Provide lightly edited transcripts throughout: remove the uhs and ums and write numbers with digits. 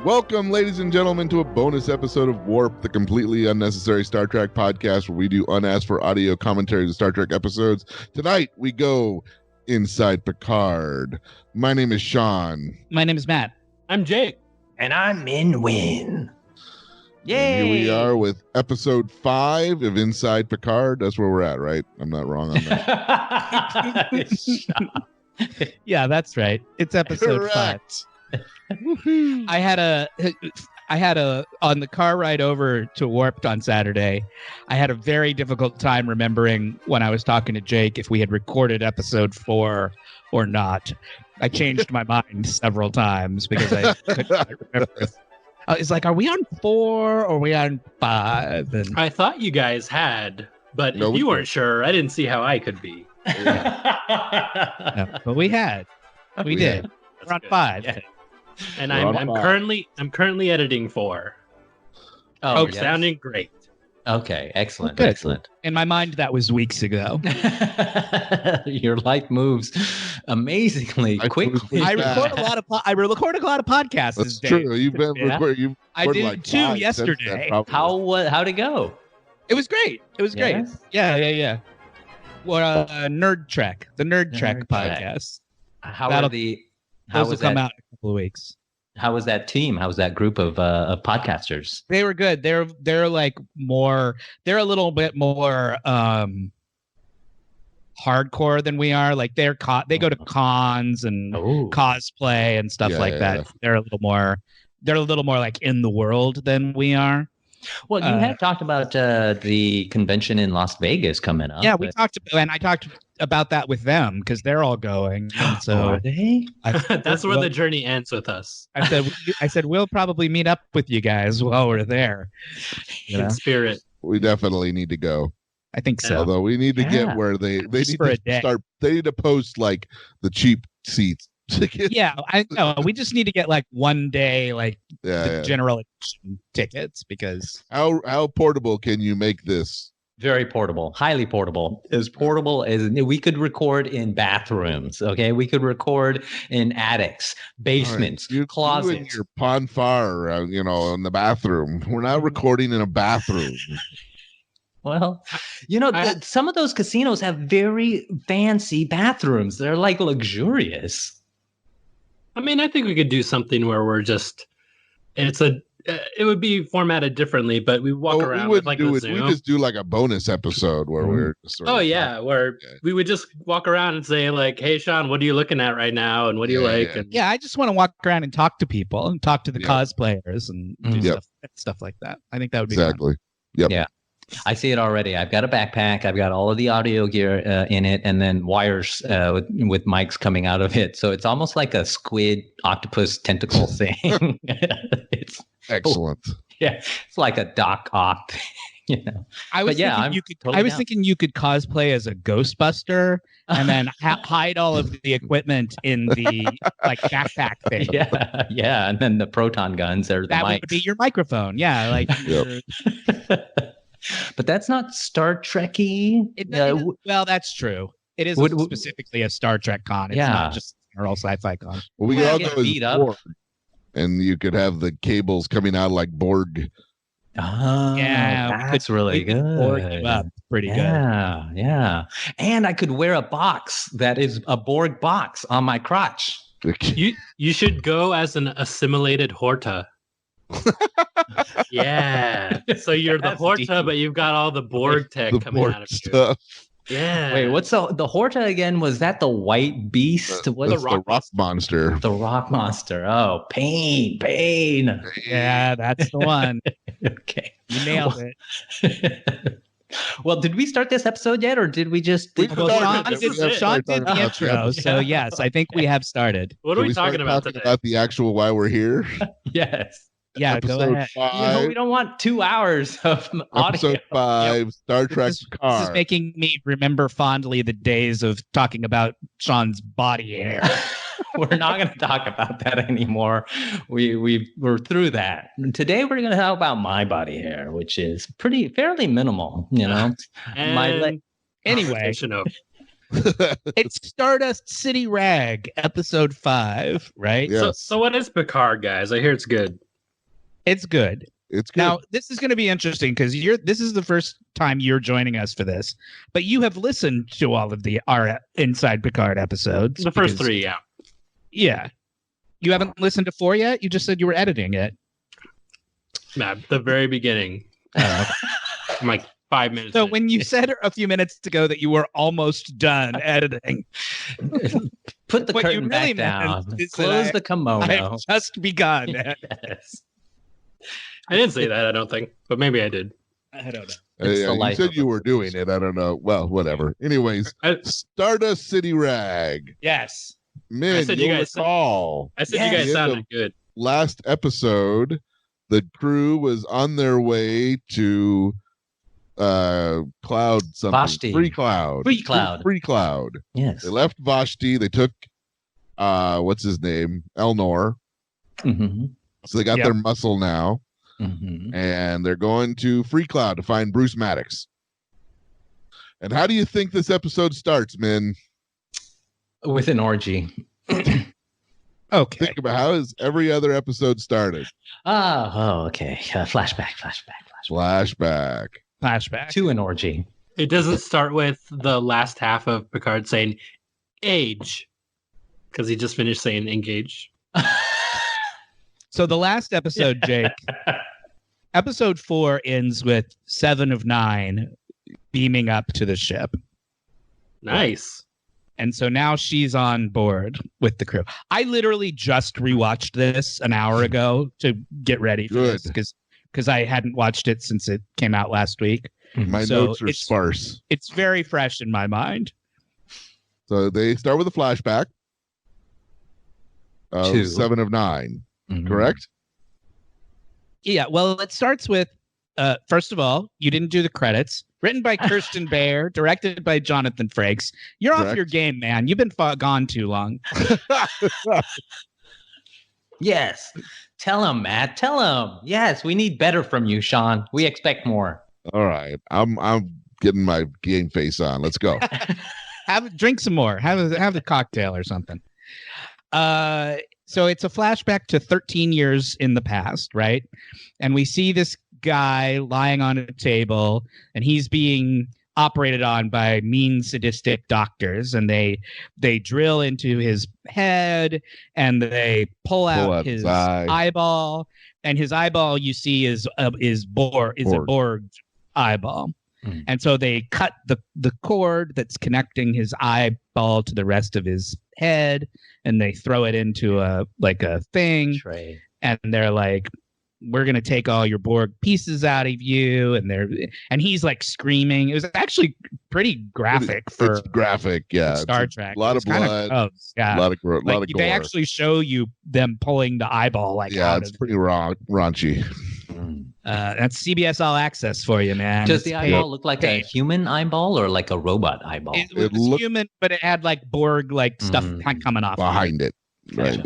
Welcome, ladies and gentlemen, to a bonus episode of Warp, the completely unnecessary Star Trek podcast where we do unasked for audio commentaries of Star Trek episodes. Tonight, we go inside Picard. My name is Sean. My name is Matt. I'm Jake. And I'm Minh. Yay! And here we are with episode 5 of Inside Picard. That's where we're at, right? I'm not wrong on that. Yeah, that's right. It's episode 5. I had a on the car ride over to Warped on Saturday. I had a very difficult time remembering when I was talking to Jake if we had recorded episode 4 or not. I changed my mind several times because I couldn't remember. It's like, are we on 4 or are we on 5? And I thought you guys had, but if you weren't sure, I didn't see how I could be. no, but we had. We did. We're on 5. Yeah. And I'm currently editing 4. Oh, yes. Sounding great. Okay, excellent, Good. excellent. In my mind, that was weeks ago. Your life moves amazingly quickly. I record a lot of podcasts. That's true. You've been recording. I did like 2 yesterday. How'd it go? It was great. Great. Yeah. Well, Nerd Trek, the Nerd Trek podcast. Those will come out in a couple of weeks. How was that team? How was that group of podcasters? They were good. They're like more. They're a little bit more hardcore than we are. Like they go to cons and cosplay and stuff like that. Yeah. They're a little more like in the world than we are. Well, you had talked about the convention in Las Vegas coming up. Yeah, I talked about that with them because they're all going. And so are they? That's where the journey ends with us. I said we'll probably meet up with you guys while we're there. In spirit. We definitely need to go. I think so. Although we need to get where they need to start. They need to post like the cheap seats. Yeah, I know. We just need to get like one day, like general edition tickets because how portable can you make this? Very portable, highly portable. As portable as we could record in bathrooms. Okay, we could record in attics, basements, closets. You and your Ponfar, in the bathroom. We're not recording in a bathroom. Well, some of those casinos have very fancy bathrooms. They're like luxurious. I mean, I think we could do something where we're just, it would be formatted differently, but we walk around with like a Zoom. We just do like a bonus episode where we're we would just walk around and say like, hey, Sean, what are you looking at right now? And what do you like? And I just want to walk around and talk to people and talk to the cosplayers and do stuff like that. I think that would be exactly. Fun. Yep. Yeah. I see it already. I've got a backpack. I've got all of the audio gear in it, and then wires with mics coming out of it. So it's almost like a squid, octopus, tentacle thing. It's excellent. Yeah, it's like a Doc Ock. I was thinking you could cosplay as a Ghostbuster and then hide all of the equipment in the like backpack thing. Yeah, and then the proton guns are the that mics. Would be your microphone. Yeah, like. But that's not Star Trek-y. Well, that's true. It is specifically a Star Trek con. It's not just a general sci-fi con. Well, we could all go as Borg, and you could have the cables coming out like Borg. Oh, yeah, that's really good. Borg you up pretty good. Yeah. And I could wear a box that is a Borg box on my crotch. You should go as an assimilated Horta. Yeah. So you're the Horta, deep. But you've got all the Borg tech coming out of you. Yeah. Wait, what's the Horta again? Was that the white beast? What's the rock monster? The rock monster. Oh, pain. Yeah, that's the one. Okay. You nailed it. Well, did we start this episode yet, or did we just? Sean did the intro, so yes, I think we have started. What are we talking about today? About the actual why we're here? Yes. Yeah, go ahead. 5, we don't want 2 hours of audio. Episode 5, Star Trek Picard. This is making me remember fondly the days of talking about Sean's body hair. We're not going to talk about that anymore. We're through that. And today we're going to talk about my body hair, which is fairly minimal, Anyway, it's Stardust City Rag, episode 5, right? Yes. So what is Picard, guys? I hear it's good. It's good. It's good. Now, this is going to be interesting because this is the first time you're joining us for this, but you have listened to all of our Inside Picard episodes. The first 3, yeah. Yeah. You haven't listened to 4 yet? You just said you were editing it. Nah, the very beginning. I'm like 5 minutes. So when you said a few minutes ago that you were almost done editing, put the what curtain you really back down. meant is Close that the kimono. I've just begun. Yes. I didn't say that, I don't think, but maybe I did. I don't know. You said you were doing it. I don't know. Well, whatever. Anyways, Stardust City Rag. Yes. Minh, you'll recall. I said you guys sounded good. Last episode, the crew was on their way to Cloud something. Vashti. Free Cloud. Free Cloud. Yes. They left Vashti. They took what's his name? Elnor. Mm-hmm. So they got their muscle now. Mm-hmm. And they're going to Free Cloud to find Bruce Maddox. And how do you think this episode starts, Minh? With an orgy. Okay. Think about how has every other episode started. Okay. Flashback. To an orgy. It doesn't start with the last half of Picard saying age, because he just finished saying engage. So the last episode, Jake, episode 4 ends with 7 of 9 beaming up to the ship. Nice. And so now she's on board with the crew. I literally just rewatched this an hour ago to get ready for this because I hadn't watched it since it came out last week. My notes are sparse. It's very fresh in my mind. So they start with a flashback of 2. 7 of 9. Correct? Yeah, well, it starts with, first of all, you didn't do the credits. Written by Kirsten Bear, directed by Jonathan Frakes. You're off your game, man. You've been gone too long. Yes. Tell him, Matt. Tell him. Yes, we need better from you, Sean. We expect more. All right. I'm getting my game face on. Let's go. Drink some more. Have a cocktail or something. So it's a flashback to 13 years in the past, right? And we see this guy lying on a table, and he's being operated on by mean, sadistic doctors, and they drill into his head, and they pull out his eyeball, and his eyeball you see is a Borg eyeball. And so they cut the cord that's connecting his eyeball to the rest of his head, and they throw it into a thing tray. And they're like, we're going to take all your Borg pieces out of you. And he's like screaming. It was actually pretty graphic it's graphic, yeah. Star Trek. A lot of blood. Yeah. A lot of gore. They actually show you them pulling the eyeball it's pretty raunchy. That's CBS All Access for you, man. Does the eyeball look like a human eyeball or like a robot eyeball? It was human, but it had like Borg stuff coming off behind it. Right.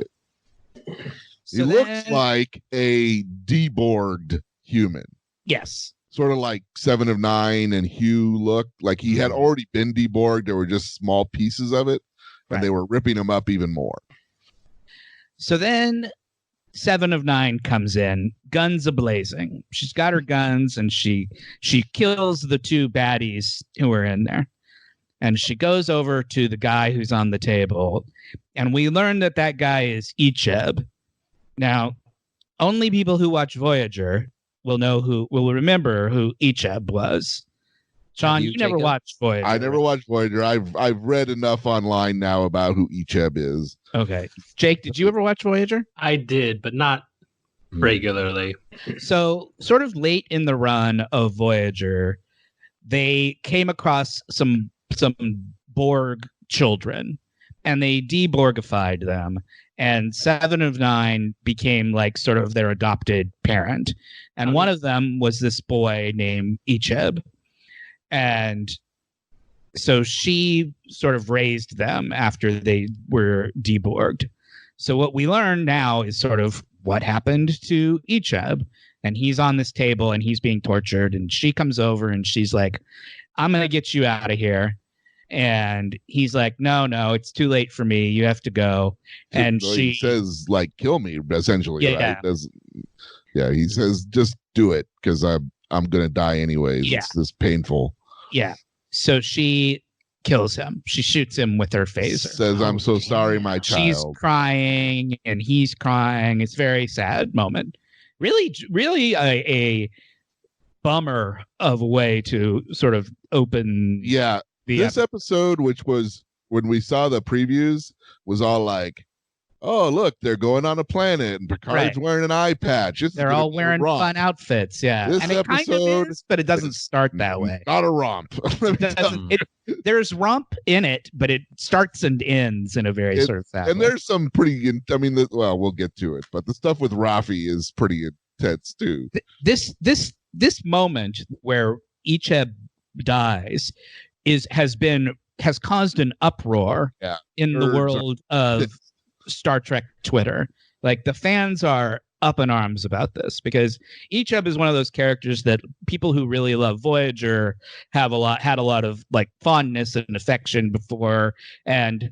So he looks like a deborged human. Yes. Sort of like 7 of 9 and Hugh looked like he had already been deborged. There were just small pieces of it, and they were ripping him up even more. So then 7 of 9 comes in, guns a-blazing. She's got her guns, and she kills the 2 baddies who were in there. And she goes over to the guy who's on the table, and we learn that guy is Icheb. Now, only people who watch Voyager will remember who Icheb was. Sean, you never watched Voyager. I never watched Voyager. I've read enough online now about who Icheb is. Okay. Jake, did you ever watch Voyager? I did, but not regularly. So, sort of late in the run of Voyager, they came across some Borg children, and they deborgified them. And 7 of 9 became like sort of their adopted parent. And one of them was this boy named Icheb. And so she sort of raised them after they were deborged. So what we learn now is sort of what happened to Icheb. And he's on this table and he's being tortured. And she comes over and she's like, I'm going to get you out of here. And he's like, no, it's too late for me. You have to go. And she says, like, kill me, essentially. Yeah. Right? Yeah, he says, just do it because I'm gonna die anyways. Yeah. It's this painful. Yeah. So she kills him. She shoots him with her phaser. Says, I'm so sorry, my child. She's crying and he's crying. It's a very sad moment. Really a bummer of a way to sort of open. Yeah. This episode, which was when we saw the previews, was all like, oh, look, they're going on a planet and Picard's wearing an eye patch. They're all wearing fun outfits. Yeah. This and it episode, kind of is, but it doesn't start that way. Not a romp. There's romp in it, but it starts and ends in a very sort of sad and way. There's some pretty, well, we'll get to it, but the stuff with Rafi is pretty intense too. This moment where Icheb dies has caused an uproar in the world of Star Trek Twitter. Like, the fans are up in arms about this because Icheb is one of those characters that people who really love Voyager had a lot of like fondness and affection before, and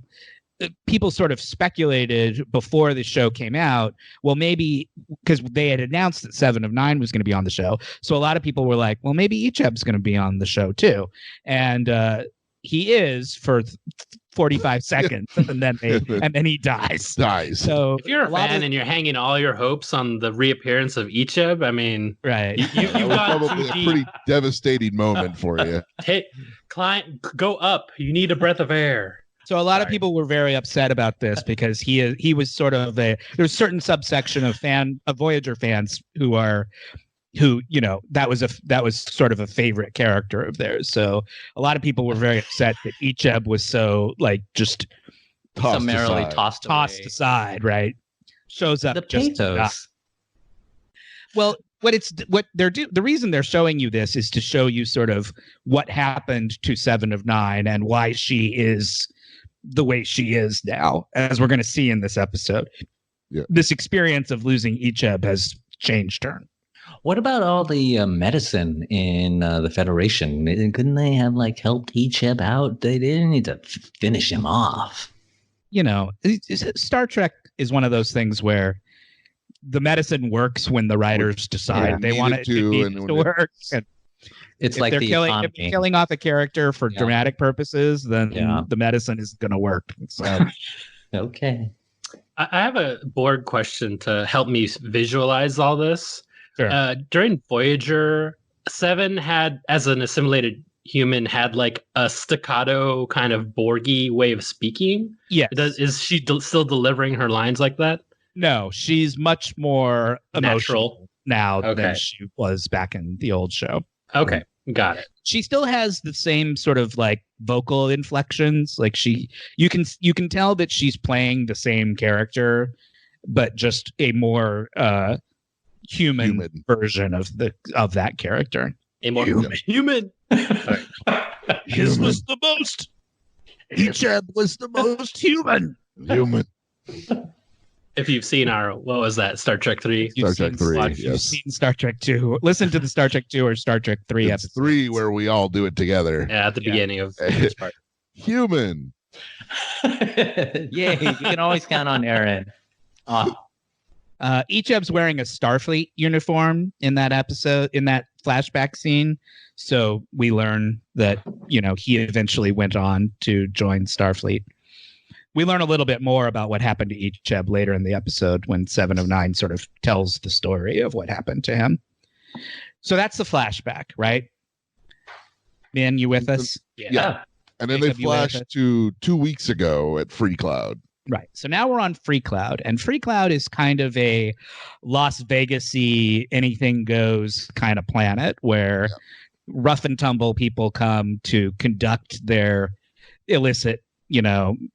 people sort of speculated before the show came out, well, maybe because they had announced that 7 of 9 was going to be on the show, so a lot of people were like, well, maybe Icheb's going to be on the show too, and he is for 45 seconds, and then he dies. So if you're a fan and you're hanging all your hopes on the reappearance of Icheb, I mean, right, you've got probably a pretty devastating moment for you. Hey, client, go up. You need a breath of air. So a lot of people were very upset about this because he was sort of there's a certain subsection of Voyager fans who that was sort of a favorite character of theirs. So a lot of people were very upset that Icheb was so like just summarily tossed aside, right? Shows up the just pathos. Well, the reason they're showing you this is to show you sort of what happened to 7 of 9 and why she is the way she is now, as we're going to see in this episode. Yeah. This experience of losing Icheb has changed her. What about all the medicine in the Federation? Couldn't they have helped Icheb out? They didn't need to finish him off. Star Trek is one of those things where the medicine works when the writers decide they want it to work. It's if like they're the if they're killing off a character for dramatic purposes, then the medicine is going to work. So. Okay. I have a board question to help me visualize all this. Sure. During Voyager, 7 had, as an assimilated human, had a staccato kind of Borgy way of speaking. Yes. Is she still delivering her lines like that? No, she's much more emotional now than she was back in the old show. Okay, got it. She still has the same sort of vocal inflections. You can tell that she's playing the same character, but just a more human version of that character. A more human. His was the most. Icheb was the most human. If you've seen what was that, Star Trek 3? Star Trek 3, yes. You've seen Star Trek 2. Listen to the Star Trek 2 or Star Trek 3 episode. 3 where we all do it together. Yeah, at the beginning of each part. Human. Yay, you can always count on Aaron. Icheb's wearing a Starfleet uniform in that episode, in that flashback scene. So we learn that, he eventually went on to join Starfleet. We learn a little bit more about what happened to Icheb later in the episode when 7 of 9 sort of tells the story of what happened to him. So that's the flashback, right? Minh, you with us? Yeah. And then they flash to 2 weeks ago at Free Cloud. Right. So now we're on Free Cloud, and Free Cloud is kind of a Las Vegas-y, anything goes kind of planet where rough and tumble people come to conduct their illicit,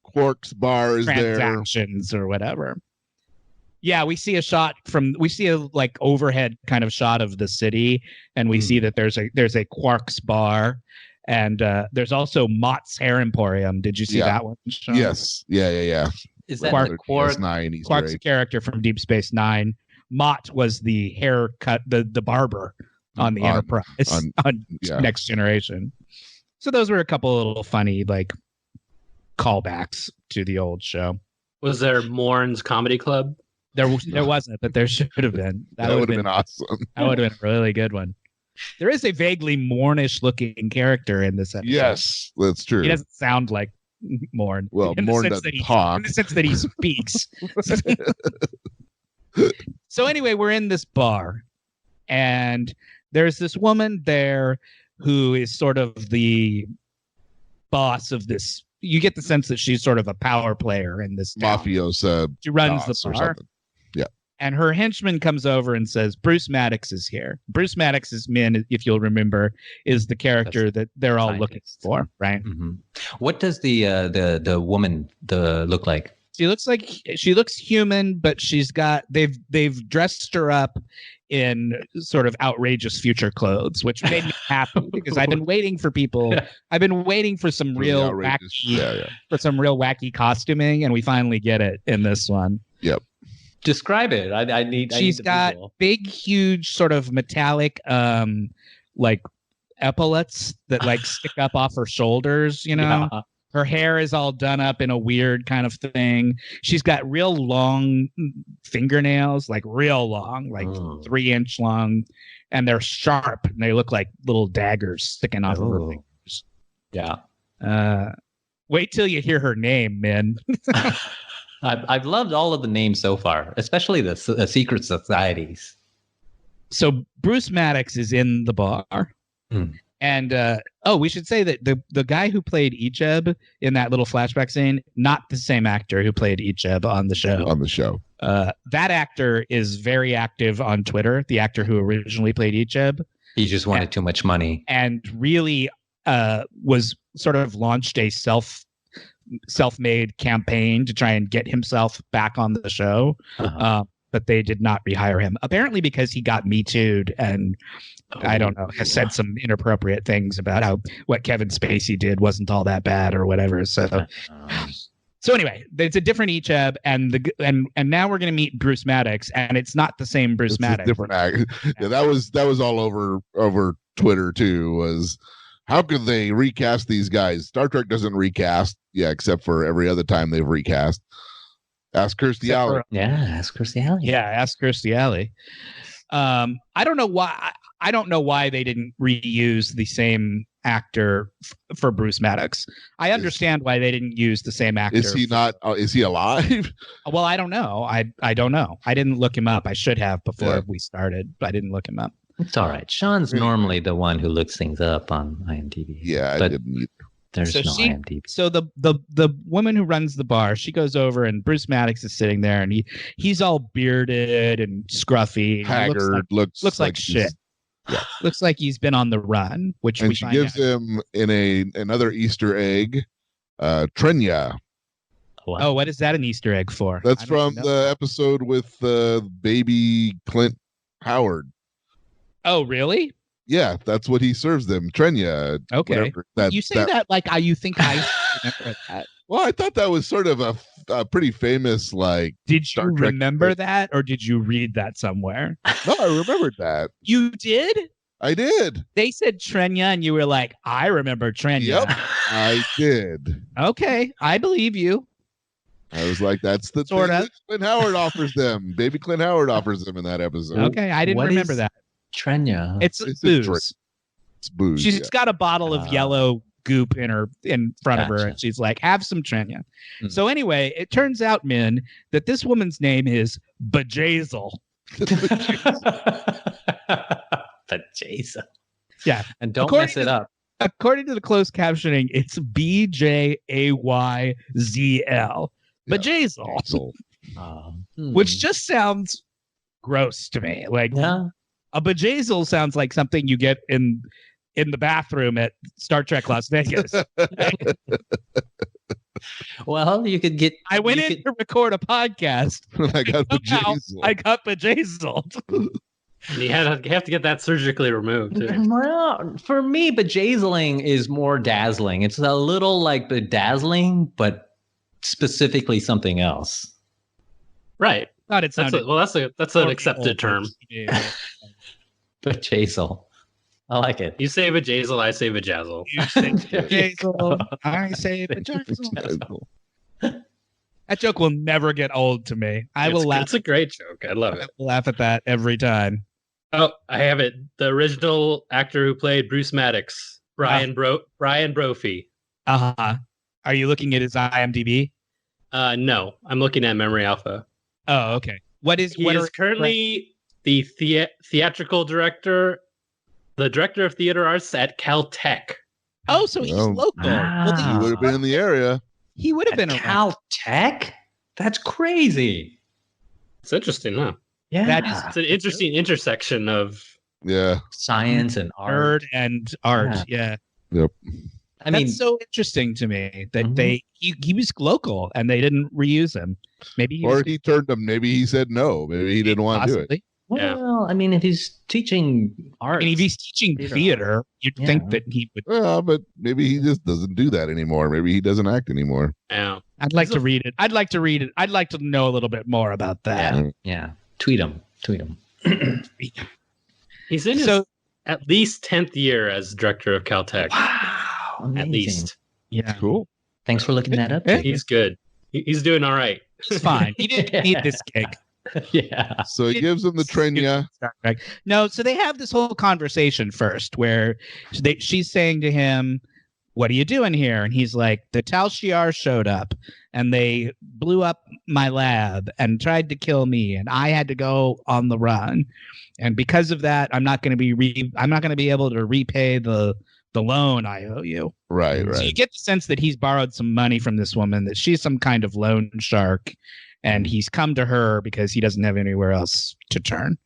Quark's bar is transactions there or whatever. Yeah, we see a overhead kind of shot of the city, and we see that there's a Quark's bar, and there's also Mott's Hair Emporium. Did you see that one, Sean? Yes. Yeah. Is that Quark's Quark's character from Deep Space Nine? Mott was the haircut, the barber on the Enterprise on Next Generation. So those were a couple of little funny callbacks to the old show. Was there Morn's Comedy Club? There wasn't, but there should have been. That would have been awesome. That would have been a really good one. There is a vaguely Mornish looking character in this episode. Yes, that's true. He doesn't sound like Morn. Well, Morn doesn't talk. In the sense that he speaks. So anyway, we're in this bar, and there's this woman there who is sort of the boss of this. You get the sense that she's sort of a power player in this town. Mafiosa. She runs the bar. Yeah. And her henchman comes over and says, Bruce Maddox is here. Bruce Maddox is Minh, if you'll remember, is the character that they're all looking for, right? Mm-hmm. What does the woman look like? She looks human, but they've dressed her up in sort of outrageous future clothes, which made me happy because I've been waiting for people. I've been waiting for some real wacky costuming, and we finally get it in this one. Yep. Describe it. She's got big, huge, sort of metallic, like epaulets that like stick up off her shoulders. You know. Yeah. Her hair is all done up in a weird kind of thing. She's got real long fingernails, like real long, like 3-inch long, and they're sharp and they look like little daggers sticking off of her fingers. Yeah. Wait till you hear her name, Minh. I've loved all of the names so far, especially the secret societies. So Bruce Maddox is in the bar. And we should say that the guy who played Icheb in that little flashback scene, not the same actor who played Icheb on the show. That actor is very active on Twitter, the actor who originally played Icheb. He just wanted too much money. And really was sort of launched a self-made campaign to try and get himself back on the show. But they did not rehire him, apparently because he got Me Too'd and I don't know, has said some inappropriate things about how what Kevin Spacey did wasn't all that bad or whatever. So anyway, it's a different Icheb, and now we're going to meet Bruce Maddox, and it's not the same Bruce Maddox. Different actor. Yeah, that was all over Twitter too. Was how could they recast these guys? Star Trek doesn't recast, except for every other time they've recast. Ask Kirstie Alley. Ask Kirstie Alley. Yeah, ask Kirstie Alley. I don't know why. I don't know why they didn't reuse the same actor for Bruce Maddox. I understand why they didn't use the same actor. Is he not? Is he alive? Well, I don't know. I don't know. I didn't look him up. I should have before we started, but I didn't look him up. It's all right. Sean's normally the one who looks things up on IMDb. Yeah, but I didn't either. There's no IMDb. So the woman who runs the bar, she goes over and Bruce Maddox is sitting there and he's all bearded and scruffy. Haggard, looks like shit. Yeah. Looks like he's been on the run, and she gives him another Easter egg, Trenya. What is that an Easter egg for? That's from the episode with baby Clint Howard. Oh, really? Yeah, that's what he serves them. Trenya. Okay. You say that like you think I remember that. Well, I thought that was sort of a pretty famous, like. Did you remember that, or did you read that somewhere? No, I remembered that. You did? I did. They said Trenya, and you were like, I remember Trenya. Yep, I did. Okay, I believe you. I was like, that's the thing that Clint Howard offers them. Baby Clint Howard offers them in that episode. Okay, I didn't remember that. Trenya. It's booze. It's booze. She's got a bottle of yellow goop in front of her, and she's like, have some Trenya. So anyway, it turns out, Minh, that this woman's name is Bajazel. Bajazel. Yeah. And don't mess it up. According to the closed captioning, it's BJAYZL. Bajazel. Which just sounds gross to me. Like a Bajazel sounds like something you get in the bathroom at Star Trek Las Vegas. Well, you could get. I went in to record a podcast. I got Bajazel. You have to get that surgically removed too. Well, for me, bejazzling is more dazzling. It's a little like bedazzling, but specifically something else. Right. That's an accepted term. Bajazel. I like it. You say Bajazel, I say Bajazzle. You say Bajazel, I say Bajazzle. That joke will never get old to me. I will laugh. It's a great joke. I love it. I will laugh at that every time. Oh, I have it. The original actor who played Bruce Maddox, Brian Brophy. Uh-huh. Are you looking at his IMDb? No, I'm looking at Memory Alpha. Oh, okay. He is currently the theatrical director, the director of theater arts at Caltech. Oh, so he's local. Well, he would have been in the area. He would have been around. Caltech? That's crazy. It's interesting, huh? Yeah. It's an interesting intersection of science and art. Nerd and art. Yeah. Yep. I mean, that's so interesting to me that he was local and they didn't reuse him. Maybe he turned them. Maybe he said no. Maybe he didn't want to do it. Well, I mean, if he's teaching art, and if he's teaching theater, you'd think that he would. Well, but maybe he just doesn't do that anymore. Maybe he doesn't act anymore. Yeah. I'd like to read it. I'd like to know a little bit more about that. Yeah. Tweet him. He's in his at least 10th year as director of Caltech. Wow. Amazing. At least. Yeah. Cool. Thanks for looking that up. He's good. He's doing all right. It's fine. He didn't need this gig. Yeah. So he gives him the training. No, so they have this whole conversation first where she's saying to him, "What are you doing here?" And he's like, "The Tal Shiar showed up and they blew up my lab and tried to kill me and I had to go on the run. And because of that, I'm not going to be able to repay the loan I owe you." Right. So you get the sense that he's borrowed some money from this woman, that she's some kind of loan shark, and he's come to her because he doesn't have anywhere else to turn.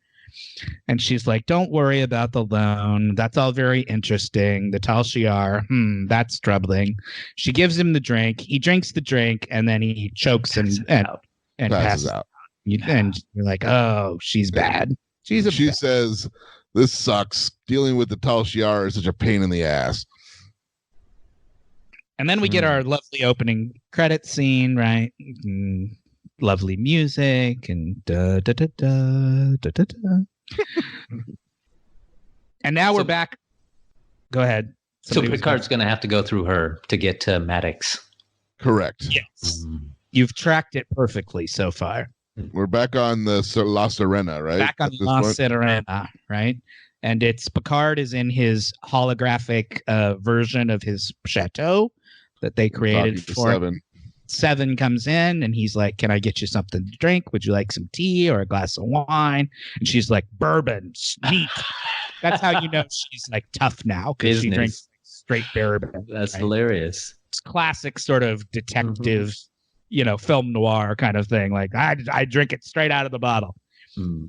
And she's like, "Don't worry about the loan. That's all very interesting. The Tal Shiar, that's troubling." She gives him the drink. He drinks the drink, and then he chokes and passes out. And you're like, "Oh, she's bad. She says, "This sucks. Dealing with the Tal Shiar is such a pain in the ass." And then we get our lovely opening credit scene, right? Lovely music and da da da da da da da. And now we're back. Go ahead. Somebody so Picard's going to have to go through her to get to Maddox. Correct. Yes. You've tracked it perfectly so far. We're back on the La Serena, right? Back on La Serena, right? And it's Picard is in his holographic version of his chateau that they created for him. Seven comes in and he's like, "Can I get you something to drink? Would you like some tea or a glass of wine?" And she's like, "Bourbon, neat." That's how you know she's like tough now, because she drinks straight bourbon. That's hilarious. It's classic sort of detective, film noir kind of thing. Like I drink it straight out of the bottle.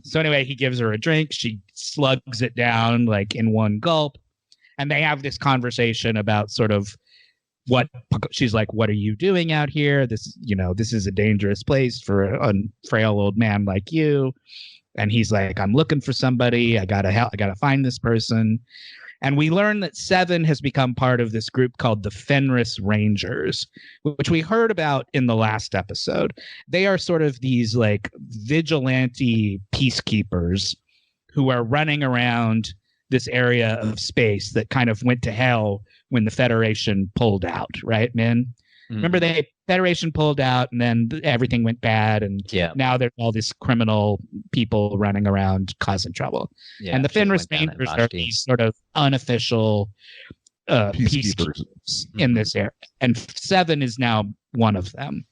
So anyway, he gives her a drink. She slugs it down like in one gulp, and they have this conversation about sort of what she's like. "What are you doing out here? This is a dangerous place for a frail old man like you." And he's like, "I'm looking for somebody. I gotta find this person." And we learn that Seven has become part of this group called the Fenris Rangers, which we heard about in the last episode. They are sort of these like vigilante peacekeepers who are running around this area of space that kind of went to hell when the Federation pulled out, right, Minh? Remember, the Federation pulled out and then everything went bad, and now there's all these criminal people running around causing trouble. And the Fenris Rangers are these sort of unofficial peacekeepers in this area, and Seven is now one of them.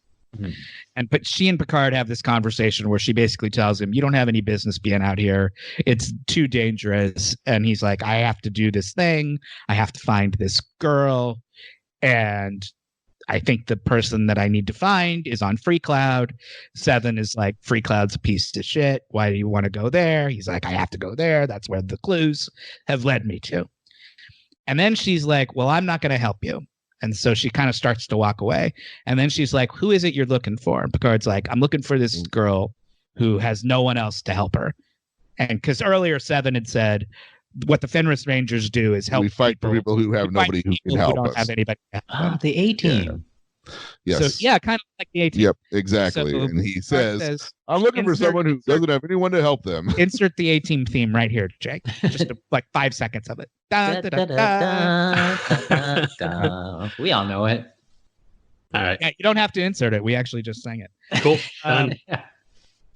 But she and Picard have this conversation where she basically tells him, "You don't have any business being out here. It's too dangerous." And he's like, "I have to do this thing. I have to find this girl. And I think the person that I need to find is on Free Cloud." Seven is like, "Free Cloud's a piece of shit. Why do you want to go there?" He's like, "I have to go there. That's where the clues have led me to." And then she's like, "Well, I'm not going to help you." And so she kind of starts to walk away. And then she's like, "Who is it you're looking for?" And Picard's like, "I'm looking for this girl who has no one else to help her." And because earlier Seven had said, what the Fenris Rangers do is help. We fight for people who have nobody who can help us. Have anybody to help them. The A-Team. Yeah. Yes. So, kind of like the A-Team. Yep, exactly. So, and he says, "I'm looking for someone who doesn't have anyone to help them." Insert the A-Team theme right here, Jake. Just like 5 seconds of it. Da, da, da, da. We all know it. All right. Yeah, you don't have to insert it. We actually just sang it. Cool. Done.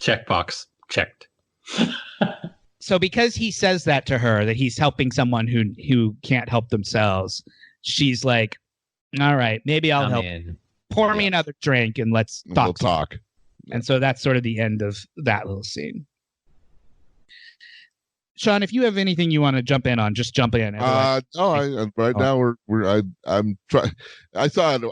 Checkbox checked. So because he says that to her, that he's helping someone who can't help themselves, she's like, all right, maybe I'll help. Pour me another drink and let's talk. We'll talk. And so that's sort of the end of that little scene. Sean, if you have anything you want to jump in on, just jump in. Now I'm trying.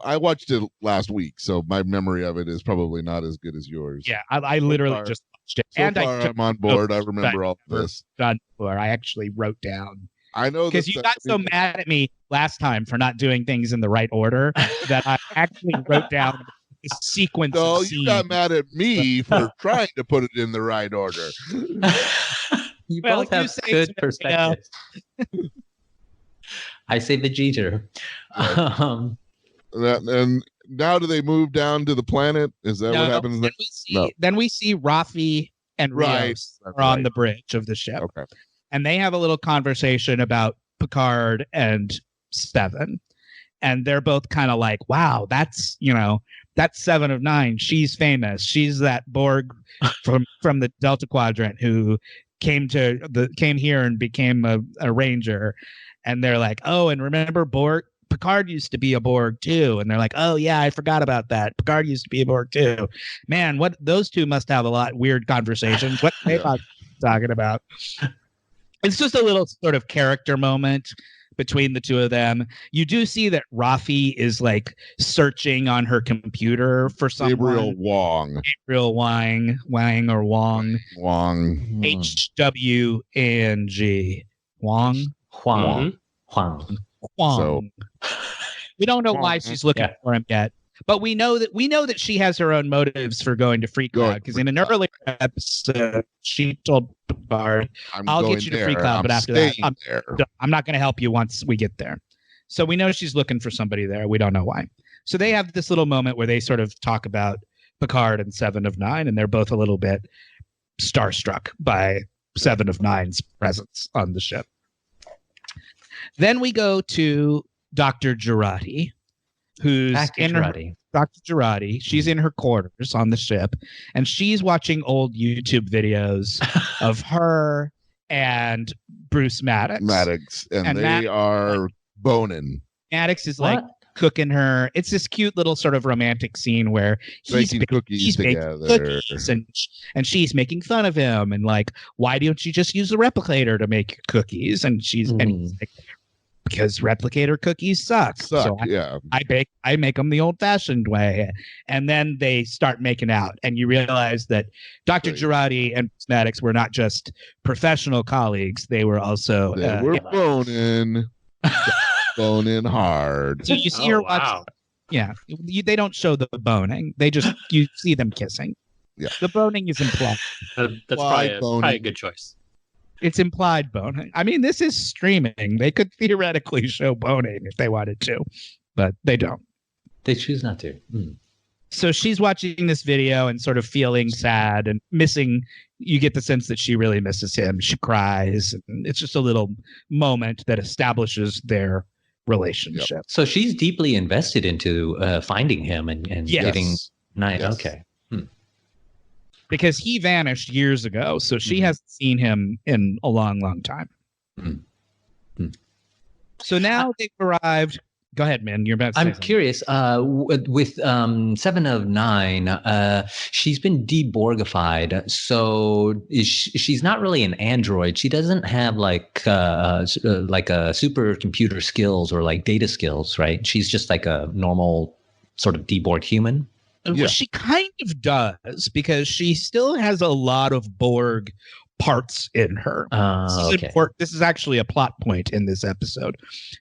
I watched it last week, so my memory of it is probably not as good as yours. Yeah, I literally just watched it. I'm on board. I remember all this. I actually wrote down. I know because you got so mad at me last time for not doing things in the right order that I actually wrote down a sequence. No, you got mad at me for trying to put it in the right order. You both have good perspectives. I say Vegeta. And now do they move down to the planet? Is that what happens next? Then we see Rafi and Rios are on the bridge of the ship. Okay. And they have a little conversation about Picard and Seven. And they're both kind of like, wow, that's 7 of 9. She's famous. She's that Borg from the Delta Quadrant who came here and became a ranger. And they're like, oh, and remember Picard used to be a Borg too. And they're like, oh yeah, I forgot about that. Picard used to be a Borg too. Man, what those two must have a lot weird conversations. What they talking about? It's just a little sort of character moment between the two of them. You do see that Rafi is like searching on her computer for someone. Gabriel Wang. HWANG. Wang. So we don't know why she's looking for him yet. But we know that she has her own motives for going to Free Cloud, because in an earlier episode she told Picard, "I'll get you to Free Cloud, but after that, I'm not going to help you once we get there." So we know she's looking for somebody there. We don't know why. So they have this little moment where they sort of talk about Picard and 7 of 9, and they're both a little bit starstruck by 7 of 9's presence on the ship. Then we go to Dr. Jurati, who's Dr. Jurati. She's in her quarters on the ship, and she's watching old YouTube videos of her and Bruce Maddox. And they are boning. Maddox is like cooking her. It's this cute little sort of romantic scene where he's making cookies together, and she's making fun of him and like, why don't you just use a replicator to make your cookies? And he's like, because replicator cookies suck. So I make them the old-fashioned way. And then they start making out, and you realize that Dr. Jurati and Maddox were not just professional colleagues; they were also boning hard. So you see her watch. Yeah, they don't show the boning; you see them kissing. Yeah, the boning is implied. That's probably a good choice. It's implied boning. I mean, this is streaming. They could theoretically show boning if they wanted to, but they don't. They choose not to. So she's watching this video and sort of feeling sad and missing. You get the sense that she really misses him. She cries. And it's just a little moment that establishes their relationship. Yep. So she's deeply invested into finding him and getting nice. Yes. Okay. Because he vanished years ago, so she hasn't seen him in a long, long time. So now they've arrived. Go ahead, man. You're about to say something. Curious. With 7 of 9, she's been deborgified, so she's not really an android. She doesn't have like a supercomputer skills or like data skills, right? She's just like a normal sort of deborg human. Well, she kind of does, because she still has a lot of Borg parts in her. This is actually a plot point in this episode.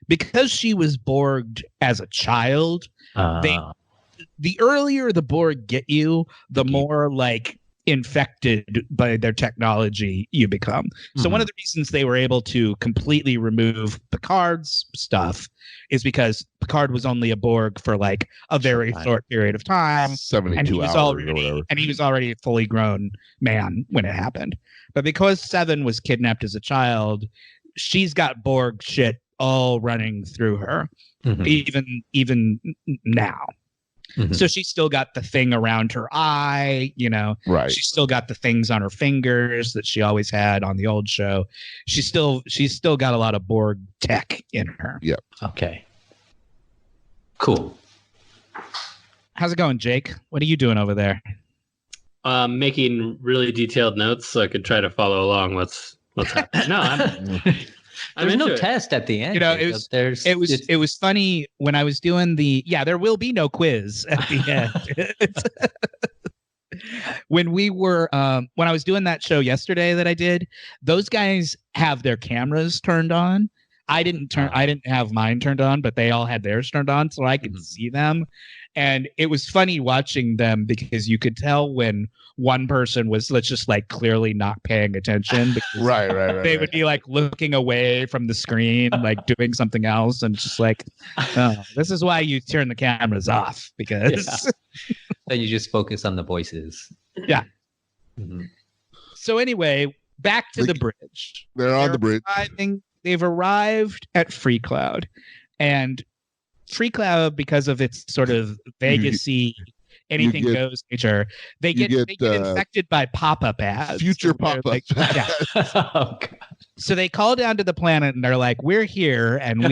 Because she was Borged as a child, the earlier the Borg get you, the more like infected by their technology you become. So one of the reasons they were able to completely remove Picard's stuff is because Picard was only a Borg for like a very short period of time, 72 hours or whatever. And he was already a fully grown man when it happened. But because 7 was kidnapped as a child, she's got Borg shit all running through her, even now. Mm-hmm. So she's still got the thing around her eye, Right. She's still got the things on her fingers that she always had on the old show. She's still got a lot of Borg tech in her. Yep. Okay. Cool. How's it going, Jake? What are you doing over there? Making really detailed notes so I could try to follow along what's happening. No, There's no test at the end. It was funny when I was doing there will be no quiz at the end. When I was doing that show yesterday that I did, those guys have their cameras turned on. I didn't have mine turned on, but they all had theirs turned on so I could see them. And it was funny watching them because you could tell when one person was just like clearly not paying attention. Right. They would be like looking away from the screen, like doing something else. And just like, oh, this is why you turn the cameras off, because then you just focus on the voices. Yeah. Mm-hmm. So anyway, back to the bridge. They're on the bridge. They've arrived at Free Cloud, and Free Cloud, because of its sort of Vegas-y, anything goes nature, they get infected by pop-up ads. Future pop-up ads. Yeah. Oh, God. So they call down to the planet and they're like, we're here and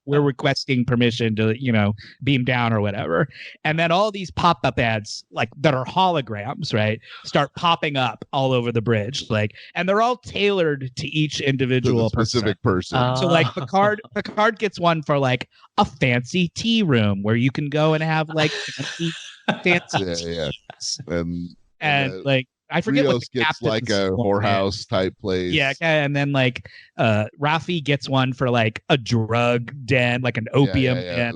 we're requesting permission to, beam down or whatever. And then all these pop-up ads, like that are holograms, right, start popping up all over the bridge. And they're all tailored to each individual specific person. So like Picard gets one for like a fancy tea room where you can go and have like fancy yeah. And like I forget Rios what the gets like a whorehouse type place. Yeah, and then like Rafi gets one for like a drug den, like an opium den,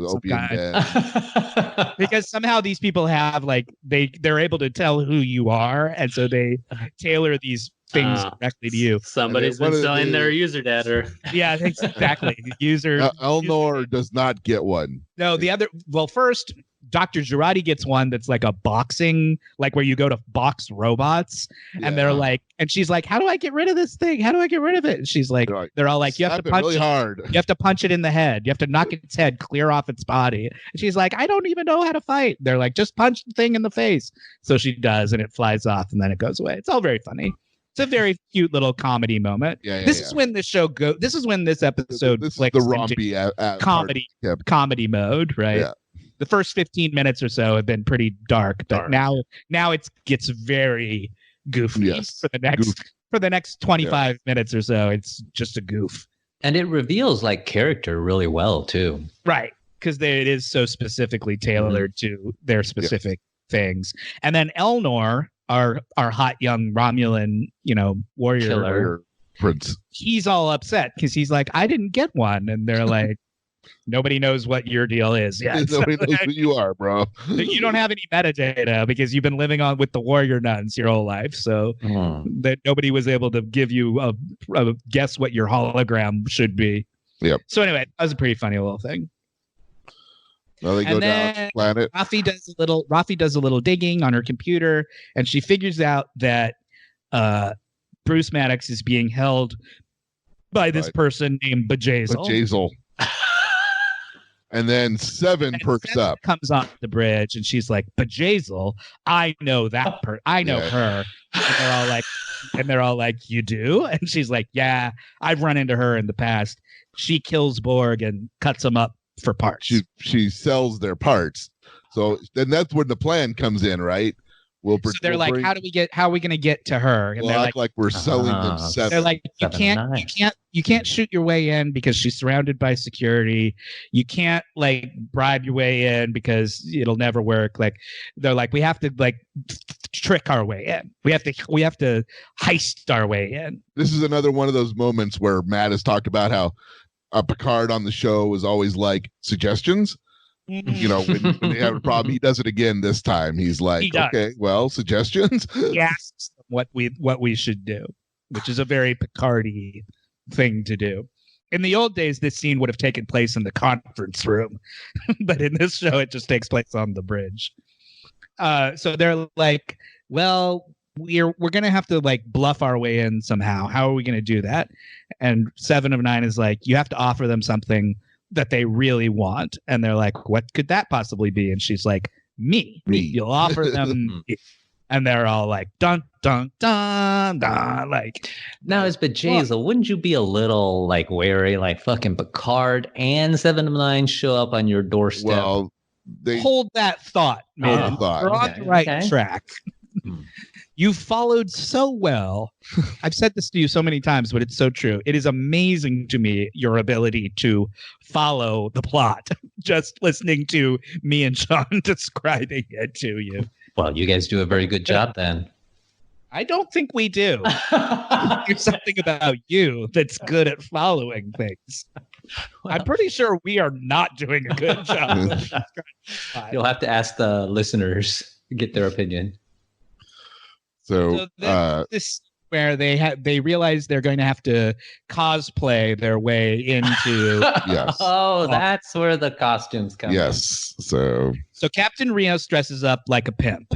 because somehow these people have like they're able to tell who you are, and so they tailor these things directly to you. Somebody's been selling their user data. Yeah, exactly. User Elnor does not get one. No, first Dr. Girardi gets one that's like a boxing, like where you go to box robots, and they're like, and she's like, how do I get rid of this thing? How do I get rid of it? And she's like, they're all like, you have to punch really hard. You have to punch it in the head. You have to knock its head clear off its body. And she's like, I don't even know how to fight. They're like, just punch the thing in the face. So she does, and it flies off, and then it goes away. It's all very funny. It's a very cute little comedy moment. This is when the show This is when this episode this is the rompy comedy mode, right? Yeah. The first 15 minutes or so have been pretty dark, but now it gets very goofy for the next 25 minutes or so. It's just a goof, and it reveals like character really well too, right? Because it is so specifically tailored to their specific things. And then Elnor, our hot young Romulan, warrior killer prince, he's all upset because he's like, I didn't get one, and they're like, nobody knows what your deal is. Yeah, nobody knows who you are, bro. You don't have any metadata because you've been living on with the warrior nuns your whole life, so that nobody was able to give you a guess what your hologram should be. Yep. So anyway, that was a pretty funny little thing. Well, they go down to the planet. Rafi does a little digging on her computer, and she figures out that Bruce Maddox is being held by this person named Bajazel. And then Seven perks up. Comes on the bridge, and she's like, Bajazel, I know that I know her. And they're all like, you do? And she's like, yeah, I've run into her in the past. She kills Borg and cuts them up for parts. She sells their parts. So then that's when the plan comes in, right? So they're like, how are we going to get to her? And they're like we're selling them Seven. They're like, you can't shoot your way in because she's surrounded by security. You can't like bribe your way in because it'll never work. Like they're like, we have to like trick our way in. We have to heist our way in. This is another one of those moments where Matt has talked about how Picard on the show was always like suggestions. When they have a problem, he does it again this time. He's like, okay, well, suggestions. He asks what we should do, which is a very Picard-y thing to do. In the old days, this scene would have taken place in the conference room, but in this show, it just takes place on the bridge. So they're like, well, we're gonna have to like bluff our way in somehow. How are we gonna do that? And 7 of 9 is like, you have to offer them something that they really want. And they're like, what could that possibly be? And she's like, Me. You'll offer them me. And they're all like, dun, dun, dun, dun. Like, now, as Bajazel, wouldn't you be a little like wary, like fucking Picard and 7 of 9 show up on your doorstep? Well, they hold that thought, man. We're on the right track. You followed so well. I've said this to you so many times, but it's so true. It is amazing to me, your ability to follow the plot, just listening to me and Sean describing it to you. Well, you guys do a very good job then. I don't think we do. There's something about you that's good at following things. Well, I'm pretty sure we are not doing a good job. You'll have to ask the listeners to get their opinion. So this where they realize they're going to have to cosplay their way into. Yes. Oh, that's where the costumes come. Yes. So Captain Rios dresses up like a pimp.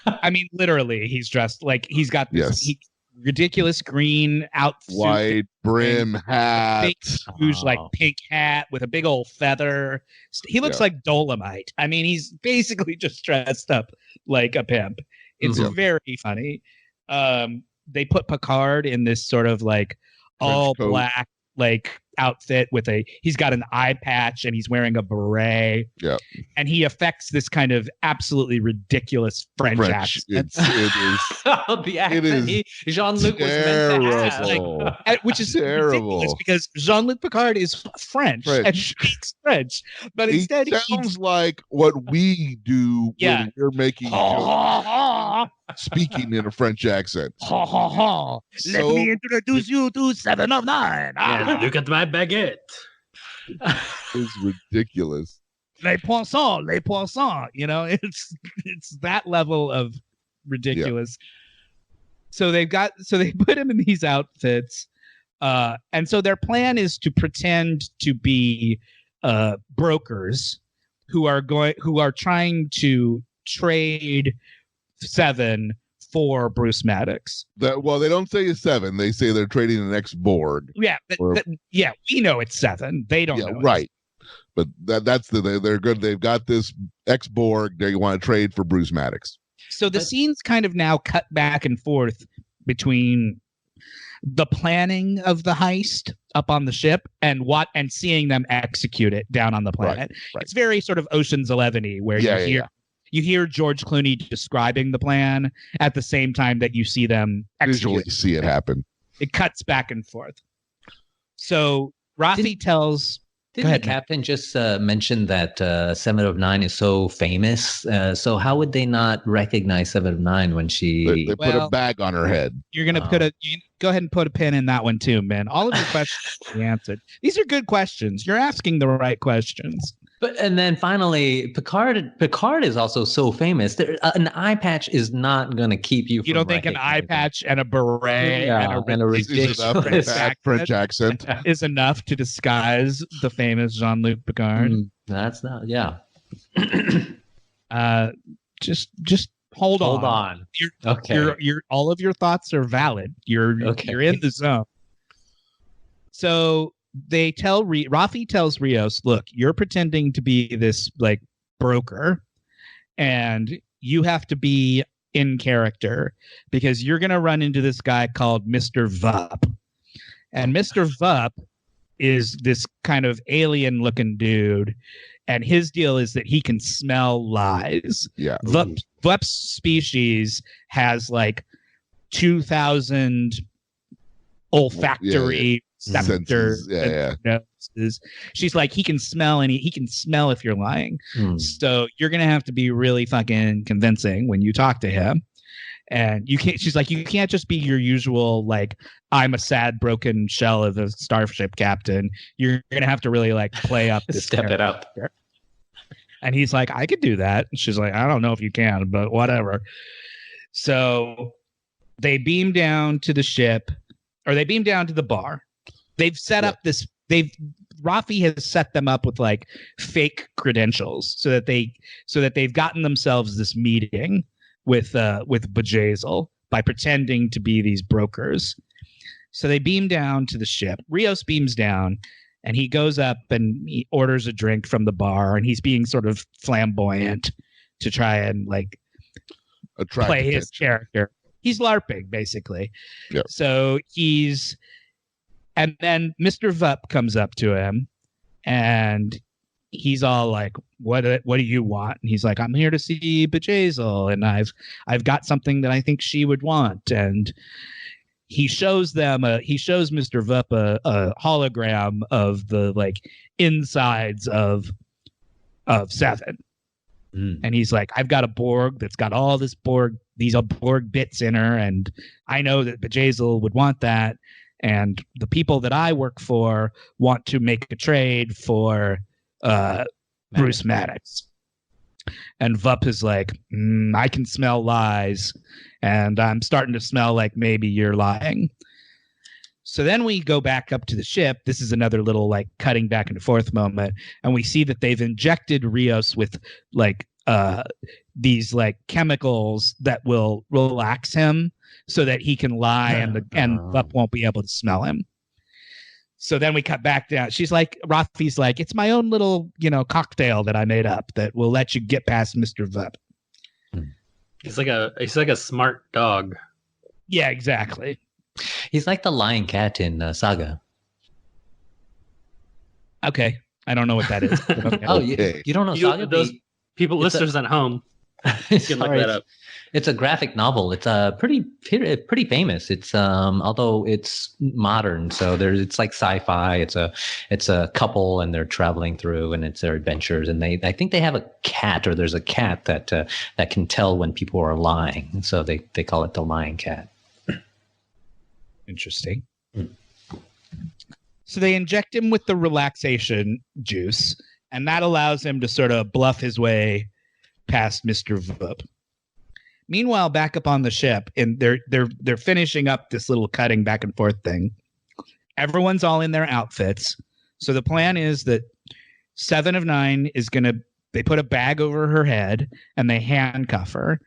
I mean, literally, he's dressed like he's got this ridiculous green outfit, wide brim hat, big, huge like pink hat with a big old feather. He looks like Dolomite. I mean, he's basically just dressed up like a pimp. It's very funny. They put Picard in this sort of like all black like outfit with he's got an eye patch and he's wearing a beret. Yeah. And he affects this kind of absolutely ridiculous French accent. It is. The accent Jean-Luc was meant to have. Like, which is terrible ridiculous because Jean-Luc Picard is French and speaks French. But instead he sounds like what we do when we're making speaking in a French accent. Let me introduce you to 7 of 9. Look at my baguette. It's ridiculous. Les poissons. You know, it's that level of ridiculous. So they put him in these outfits, and so their plan is to pretend to be brokers who are trying to trade 7 for Bruce Maddox. They don't say it's 7. They say they're trading an ex-Borg. Yeah, we know it's 7. They don't know. Right. But that's they're good. They've got this ex-Borg. They want to trade for Bruce Maddox. So the scene's kind of now cut back and forth between the planning of the heist up on the ship and seeing them execute it down on the planet. Right. It's very sort of Ocean's 11-y where you hear George Clooney describing the plan at the same time that you see them visually see it happen. It cuts back and forth. So Rafi tells... Didn't the captain just mention that 7 of 9 is so famous? So how would they not recognize 7 of 9 when she... They put a bag on her head. You're going to go ahead and put a pin in that one too, man. All of your questions will be answered. These are good questions. You're asking the right questions. And then finally, Picard is also so famous. An eye patch is not going to keep you. You don't think an eye patch and a beret and a ridiculous French accent is enough to disguise the famous Jean-Luc Picard? That's not. Yeah. Just hold on. You're all of your thoughts are valid. You're in the zone. So they tell Rafi tells Rios, look, you're pretending to be this like broker and you have to be in character because you're going to run into this guy called Mr. Vup. And Mr. Vup is this kind of alien looking dude. And his deal is that he can smell lies. Yeah. Vup's species has like 2,000 olfactory receptors. Noses. She's like, he can smell he can smell if you're lying. So you're gonna have to be really fucking convincing when you talk to him. And you can't. She's like, you can't just be your usual like, I'm a sad broken shell of a starship captain. You're gonna have to really like play up this step it up. And he's like, I could do that. And she's like, I don't know if you can, but whatever. So they beam down to the ship, or they beam down to the bar. They've set up this. Rafi has set them up with like fake credentials so that they've gotten themselves this meeting with Bajazel by pretending to be these brokers. So they beam down to the ship. Rios beams down, And he goes up and he orders a drink from the bar, and he's being sort of flamboyant to try and like play his character. He's LARPing, basically. Yep. So and then Mr. Vup comes up to him, and he's all like, what do you want? And he's like, I'm here to see Bjayzl, and I've got something that I think she would want. And he shows Mr. Vup a hologram of the like insides of Seven. And he's like, I've got a Borg that's got all these Borg bits in her, and I know that Bjayzl would want that, and the people that I work for want to make a trade for Bruce Maddox. And Vup is like, I can smell lies, and I'm starting to smell like maybe you're lying. So then we go back up to the ship. This is another little like cutting back and forth moment, and we see that they've injected Rios with like these like chemicals that will relax him so that he can lie, and Vup won't be able to smell him. So then we cut back down. She's like, Rafi's like, it's my own little, cocktail that I made up that will let you get past Mr. Vup. He's like a smart dog. Yeah, exactly. He's like the lion cat in Saga. Okay. I don't know what that is. Okay. Oh, you don't know Saga? Those people, listeners at home, you can look that up. It's a graphic novel. It's pretty famous. It's although it's modern, so it's like sci-fi. It's a couple, and they're traveling through, and it's their adventures. And I think they have a cat, or there's a cat that can tell when people are lying. So they call it the lion cat. Interesting. So they inject him with the relaxation juice, and that allows him to sort of bluff his way past Mr. Vup. Meanwhile, back up on the ship, and they're finishing up this little cutting back and forth thing. Everyone's all in their outfits. So the plan is that 7 of 9 they put a bag over her head, and they handcuff her,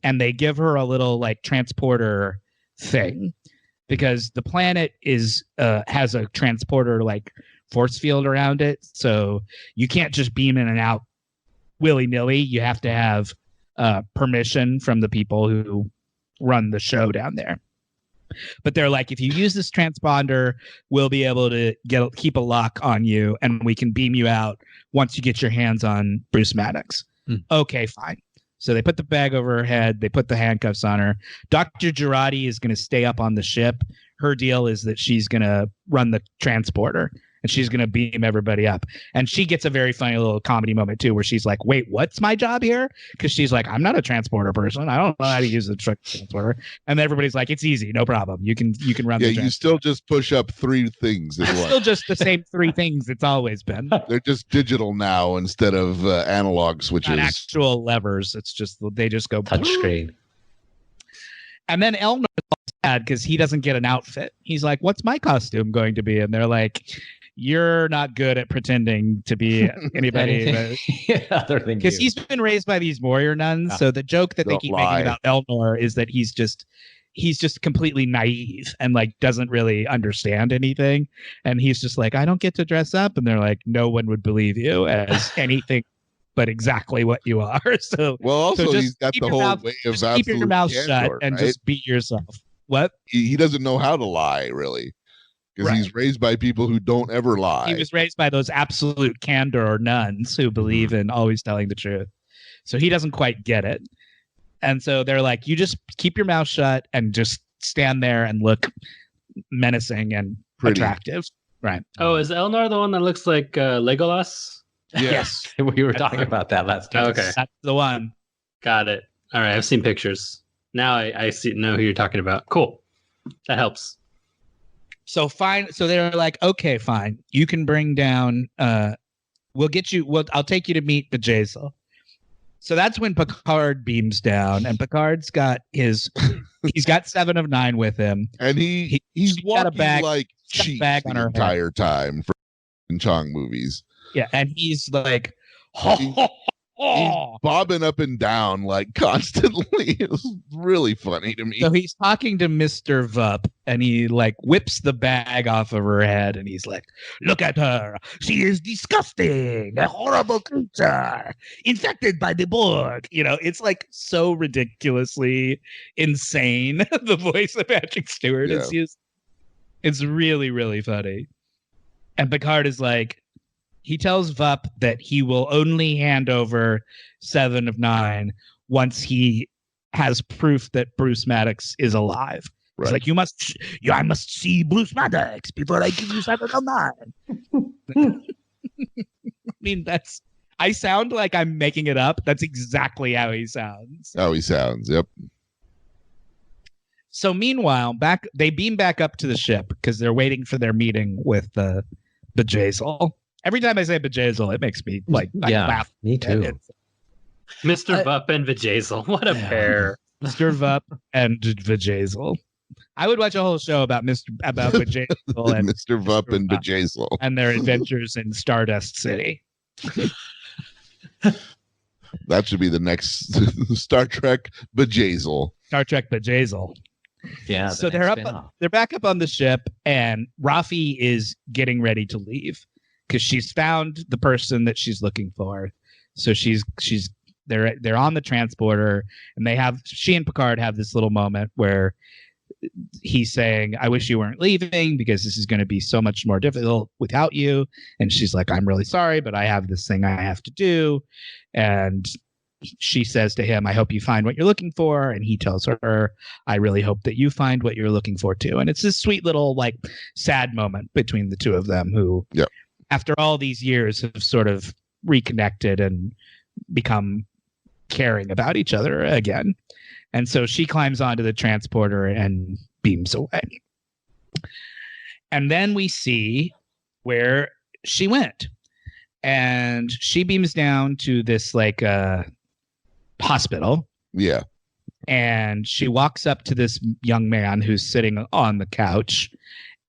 and they give her a little like transporter thing, because the planet has a transporter like force field around it. So you can't just beam in and out willy-nilly. You have to have permission from the people who run the show down there. But they're like, if you use this transponder, we'll be able to keep a lock on you, and we can beam you out once you get your hands on Bruce Maddox. Okay, fine. So they put the bag over her head. They put the handcuffs on her. Dr. Girardi is going to stay up on the ship. Her deal is that she's going to run the transporter, and she's going to beam everybody up. And she gets a very funny little comedy moment, too, where she's like, wait, what's my job here? Because she's like, I'm not a transporter person. I don't know how to use the transporter. And everybody's like, it's easy. No problem. You can run the transporter. Yeah, you still just push up 3 things. It's still just the same 3 things it's always been. They're just digital now instead of analog switches. Not actual levers. It's just, they just go. Touchscreen. And then Elnor's sad because he doesn't get an outfit. He's like, what's my costume going to be? And they're like, you're not good at pretending to be anybody other than because he's been raised by these warrior nuns. Yeah. So the joke that they keep making about Elnor is that he's just completely naive and like doesn't really understand anything. And he's just like, I don't get to dress up. And they're like, no one would believe you as anything but exactly what you are. So also he's got the whole way of just keep your mouth shut and just be yourself. What? He doesn't know how to lie, really. Because he's raised by people who don't ever lie. He was raised by those absolute candor nuns who believe in always telling the truth. So he doesn't quite get it. And so they're like, you just keep your mouth shut and just stand there and look menacing and attractive. Right. Oh, is Elnor the one that looks like Legolas? Yes. We were talking about that last time. Okay. That's the one. Got it. All right. I've seen pictures. Now I know who you're talking about. Cool. That helps. So fine. So they're like, okay, fine. You can bring down. I'll take you to meet Bjayzl. So that's when Picard beams down, and Picard's got he's got 7 of 9 with him, and he's walking got a bag, like cheap the entire time from Chong movies. Yeah, and he's like, bobbing up and down like constantly. It was really funny to me. So he's talking to Mr. Vup, and he like whips the bag off of her head, and he's like, "Look at her. She is disgusting, a horrible creature, infected by the Borg." You know, it's like so ridiculously insane. The voice of Patrick Stewart is used. It's really, really funny. And Picard is like, he tells Vup that he will only hand over 7 of 9 once he has proof that Bruce Maddox is alive. Right. He's like, I must see Bruce Maddox before I give you 7 of 9. I mean, I sound like I'm making it up. That's exactly how he sounds. Yep. So meanwhile, they beam back up to the ship because they're waiting for their meeting with the Bjayzl. Every time I say Bjayzl, it makes me laugh. Me too. Mr. Vup and Bjayzl. What a pair. Mr. Vup and Bjayzl. I would watch a whole show about Bjayzl and Mr. Vup and Bjayzl and their adventures in Stardust City. That should be the next Star Trek Bjayzl. Star Trek Bjayzl. Yeah. So they're back up on the ship, and Rafi is getting ready to leave because she's found the person that she's looking for. So they're on the transporter, and she and Picard have this little moment where he's saying, "I wish you weren't leaving because this is going to be so much more difficult without you." And she's like, "I'm really sorry, but I have this thing I have to do." And she says to him, "I hope you find what you're looking for." And he tells her, "I really hope that you find what you're looking for too." And it's this sweet little like sad moment between the two of them who, after all these years, have sort of reconnected and become caring about each other again. And so she climbs onto the transporter and beams away. And then we see where she went. And she beams down to this like hospital. Yeah. And she walks up to this young man who's sitting on the couch.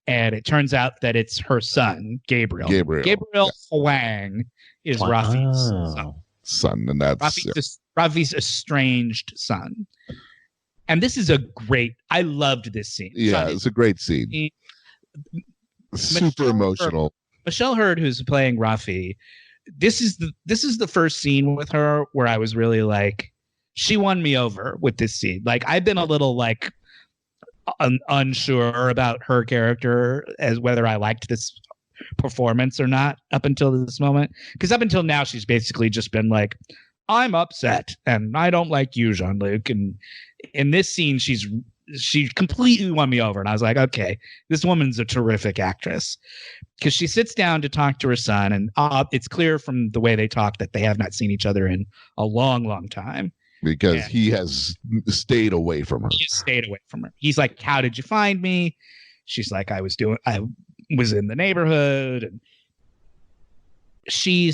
And it turns out that it's her son, Gabriel. Gabriel Huang is Rafi's son. And that's Rafi's estranged son. And this is I loved this scene. Yeah, it's a great scene. Super emotional. Michelle Hurd, who's playing Rafi, this is the first scene with her where I was really like, she won me over with this scene. Like, I've been a little like unsure about her character as whether I liked this performance or not up until this moment. Because up until now, she's basically just been like, I'm upset and I don't like you, Jean-Luc. And in this scene, she completely won me over. And I was like, okay, this woman's a terrific actress. Because she sits down to talk to her son. And it's clear from the way they talk that they have not seen each other in a long, long time. Because he has stayed away from her. He's like, how did you find me? She's like, I was in the neighborhood. And she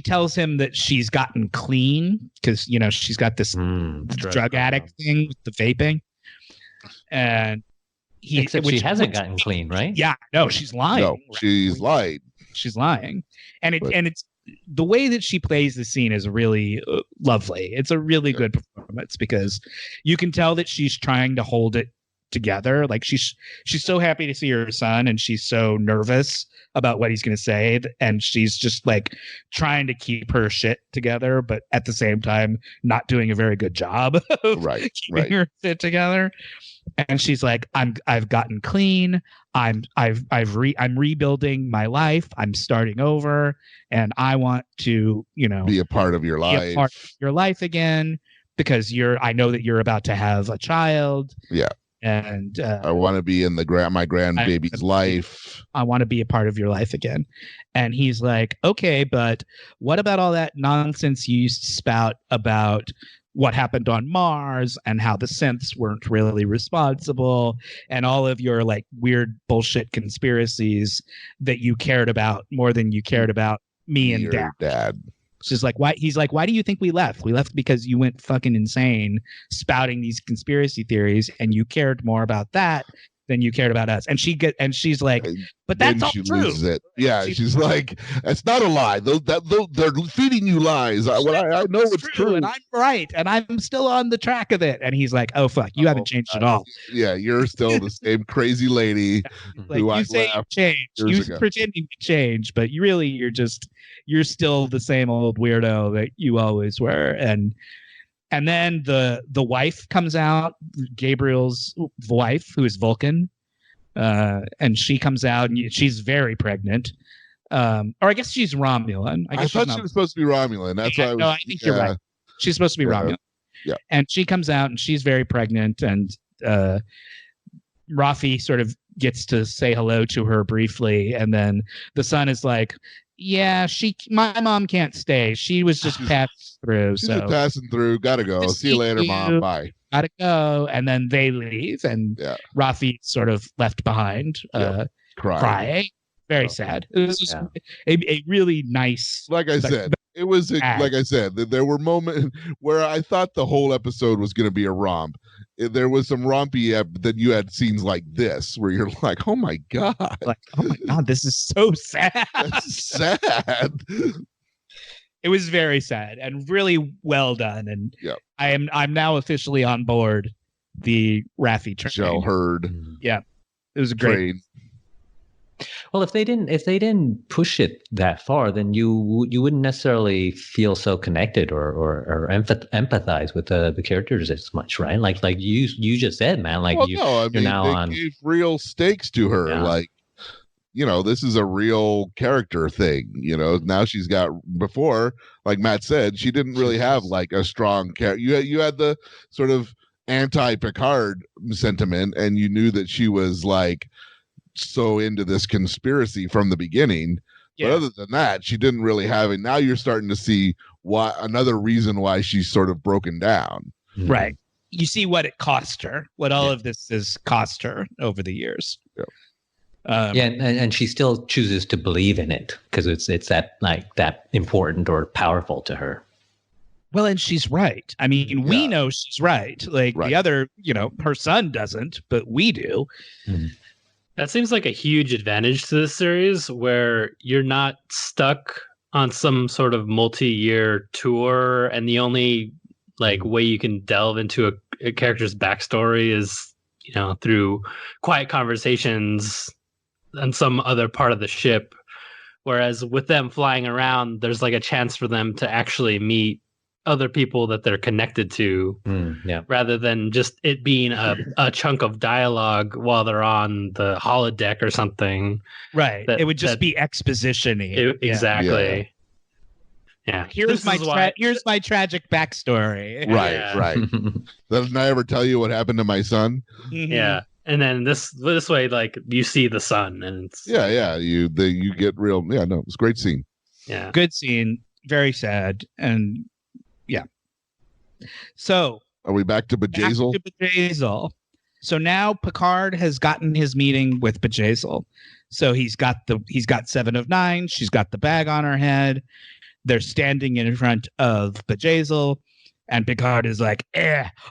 tells him that she's gotten clean because, you know, she's got this drug addict thing with the vaping. And she hasn't gotten clean, right? Yeah, no, she's lying. No, she's lied. She's lying. And it's the way that she plays the scene is really lovely. It's a really good performance because you can tell that she's trying to hold it together. Like she's so happy to see her son and she's so nervous about what he's going to say. And she's just like trying to keep her shit together, but at the same time, not doing a very good job of keeping her shit together. And she's like, I've gotten clean. I'm rebuilding my life. I'm starting over, and I want to, you know, be a part of your life, again, because I know that you're about to have a child. Yeah. And I want to be in my grandbaby's life. I want to be a part of your life again. And he's like, okay, but what about all that nonsense you used to spout about what happened on Mars and how the synths weren't really responsible and all of your like weird bullshit conspiracies that you cared about more than you cared about me and Dad. She's like, why? He's like, why do you think we left? We left because you went fucking insane spouting these conspiracy theories and you cared more about that than you cared about us. And she's like, but that's all true. It. Yeah, she's like, that's not a lie. They're feeding you lies. I know it's true, and I'm right, and I'm still on the track of it. And he's like, oh fuck, you haven't changed at all. Yeah, you're still the same crazy lady. Like you say you changed, you pretending to change, but you're still the same old weirdo that you always were. And then the wife comes out, Gabriel's wife, who is Vulcan, and she comes out and she's very pregnant. Or I guess she's Romulan. I thought she was supposed to be Romulan. That's why I think you're right. She's supposed to be Romulan. Yeah. And she comes out and she's very pregnant, and Rafi sort of gets to say hello to her briefly, and then the son is like, yeah, my mom can't stay. She was just passing through. She's just passing through. Gotta go. See you later, Mom. Bye. Gotta go. And then they leave, and Rafi sort of left behind, crying. Very sad. It was just a really nice. Like I said, it was like I said. There were moments where I thought the whole episode was going to be a romp. There was some rompy, then you had scenes like this where you're like, oh my god, this is so sad. That's sad. It was very sad and really well done, and I'm now officially on board the Raffi train. Shell herd. Yeah, it was a great train. Well, if they didn't push it that far, then you wouldn't necessarily feel so connected or empathize with the characters as much, right? Like you just said, man. Like you're now on. They gave real stakes to her, like. This is a real character thing. Now she's got, before, like Matt said, she didn't really have like a strong character. You had the sort of anti-Picard sentiment, and you knew that she was like so into this conspiracy from the beginning. But other than that, she didn't really have it. Now you're starting to see another reason why she's sort of broken down. Right. You see what it cost her, what all of this has cost her over the years. Yeah. And she still chooses to believe in it because it's that important or powerful to her. Well, and she's right. I mean, we know she's right. Like the other, her son doesn't, but we do. Mm-hmm. That seems like a huge advantage to this series, where you're not stuck on some sort of multi-year tour, and the only way you can delve into a character's backstory is through quiet conversations on some other part of the ship. Whereas with them flying around, there's like a chance for them to actually meet other people that they're connected to, rather than just it being a chunk of dialogue while they're on the holodeck or something. Right. It would just be exposition-y. Exactly. Yeah. Here's my tragic backstory. Right. Doesn't I ever tell you what happened to my son? Mm-hmm. Yeah. And then this way, like, you see the sun, and it's you get real. Yeah, no, it was a great scene. Yeah, good scene. Very sad, and So are we back to Bjayzl? So now Picard has gotten his meeting with Bjayzl. So he's got 7 of 9. She's got the bag on her head. They're standing in front of Bjayzl, and Picard is like,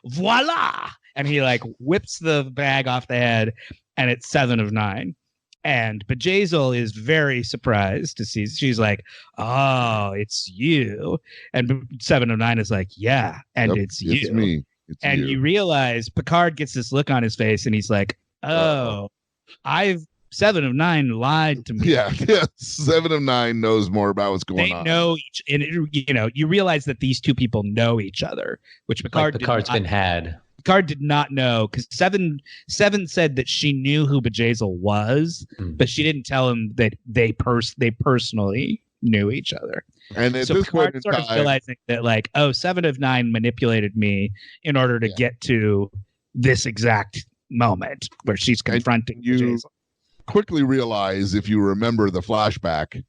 voila! And he like whips the bag off the head, and it's 7 of 9. And Bjayzl is very surprised to see. She's like, "Oh, it's you." And 7 of 9 is like, "Yeah, and it's you." It's me. And you realize Picard gets this look on his face, and he's like, "Oh, 7 of 9 lied to me." Yeah. 7 of 9 knows more about what's going on. They know you realize that these two people know each other, which Picard's been had. Picard did not know, because Seven said that she knew who Bjayzl was, but she didn't tell him that they personally knew each other. And at so this Picard point sort of realizing that 7 of 9 manipulated me in order to get to this exact moment where she's confronting Bjayzl. Quickly realize, if you remember the flashback,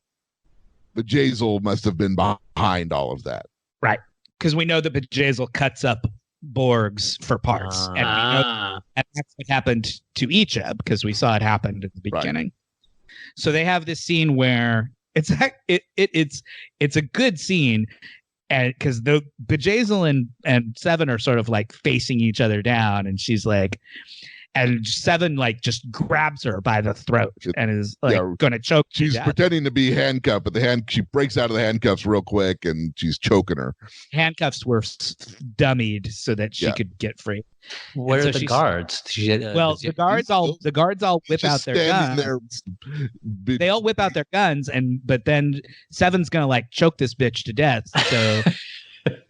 Bjayzl must have been behind all of that. Right. Because we know that Bjayzl cuts up Borgs for parts, and we know that's what happened to Icheb, because we saw it happen at the beginning. So they have this scene where it's a good scene, and because the Bjayzl and 7 are sort of like facing each other down, and she's like, And Seven like just grabs her by the throat and is like gonna choke. She's pretending to be handcuffed, but she breaks out of the handcuffs real quick and she's choking her. Handcuffs were dummied so that she could get free. Where are the guards? The guards all whip out their guns. They all whip out their guns, but then Seven's gonna like choke this bitch to death. So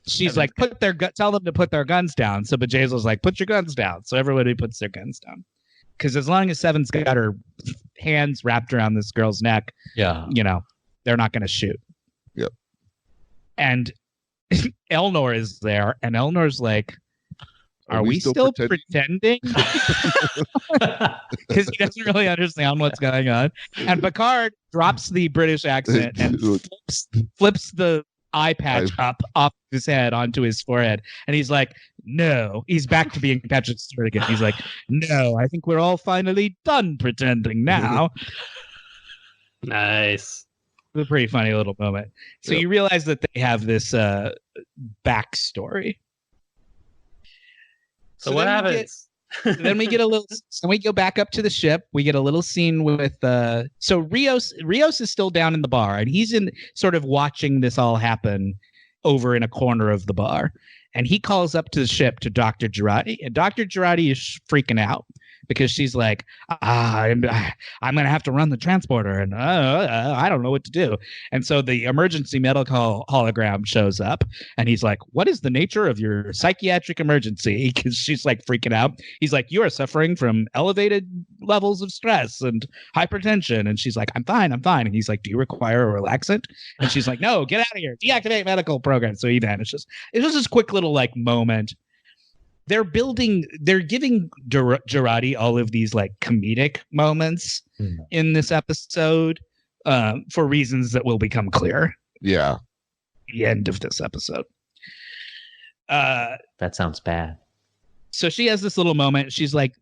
she's like, tell them to put their guns down. So Bjayzel's like, put your guns down. So everybody puts their guns down. Because as long as Seven's got her hands wrapped around this girl's neck, they're not gonna shoot. Yep. And Elnor is there, and Elnor's like, are we still pretending? Because he doesn't really understand what's going on. And Picard drops the British accent and flips the eye patch up off his head onto his forehead. And he's like, no. He's back to being Patrick Stewart again. He's like, no, I think we're all finally done pretending now. Nice. It's a pretty funny little moment. So you realize that they have this backstory. So what happens? Then we get a little. Then we go back up to the ship. We get a little scene with. So Rios is still down in the bar, and he's in sort of watching this all happen over in a corner of the bar. And he calls up to the ship to Dr. Girardi, and Dr. Girardi is freaking out because she's like, I'm going to have to run the transporter, and I don't know what to do. And so the emergency medical hologram shows up, and he's like, what is the nature of your psychiatric emergency? Because she's like freaking out. He's like, you are suffering from elevated levels of stress and hypertension. And she's like, I'm fine. And he's like, do you require a relaxant? And she's like, no, get out of here. Deactivate medical program. So he vanishes. It's just this quick little like moment. They're giving Girardi all of these like comedic moments in this episode for reasons that will become clear. Yeah. The end of this episode. That sounds bad. So she has this little moment. She's like,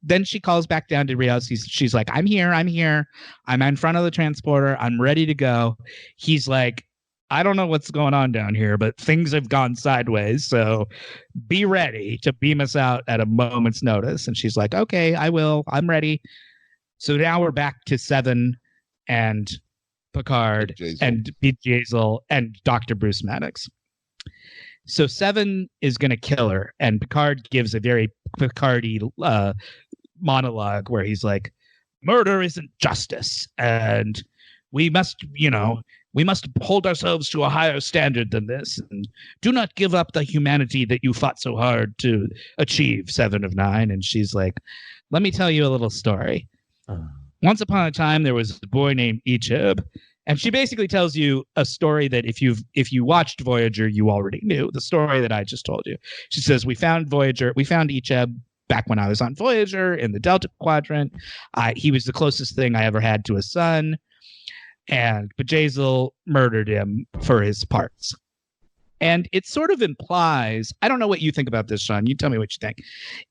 then she calls back down to Rios. She's like, I'm here. I'm in front of the transporter. I'm ready to go. He's like, I don't know what's going on down here, but things have gone sideways. So be ready to beam us out at a moment's notice. And she's like, okay, I will. I'm ready. So now we're back to Seven and Picard and Bjayzel and Dr. Bruce Maddox. So Seven is going to kill her. And Picard gives a very Picardy monologue where he's like, murder isn't justice. And we must hold ourselves to a higher standard than this, and do not give up the humanity that you fought so hard to achieve, 7 of 9. And she's like, let me tell you a little story. Once upon a time, there was a boy named Icheb. And she basically tells you a story that if you watched Voyager, you already knew. The story that I just told you. She says, we found Icheb back when I was on Voyager in the Delta Quadrant. He was the closest thing I ever had to a son. And Bjayzel murdered him for his parts. And it sort of implies, I don't know what you think about this, Sean. You tell me what you think.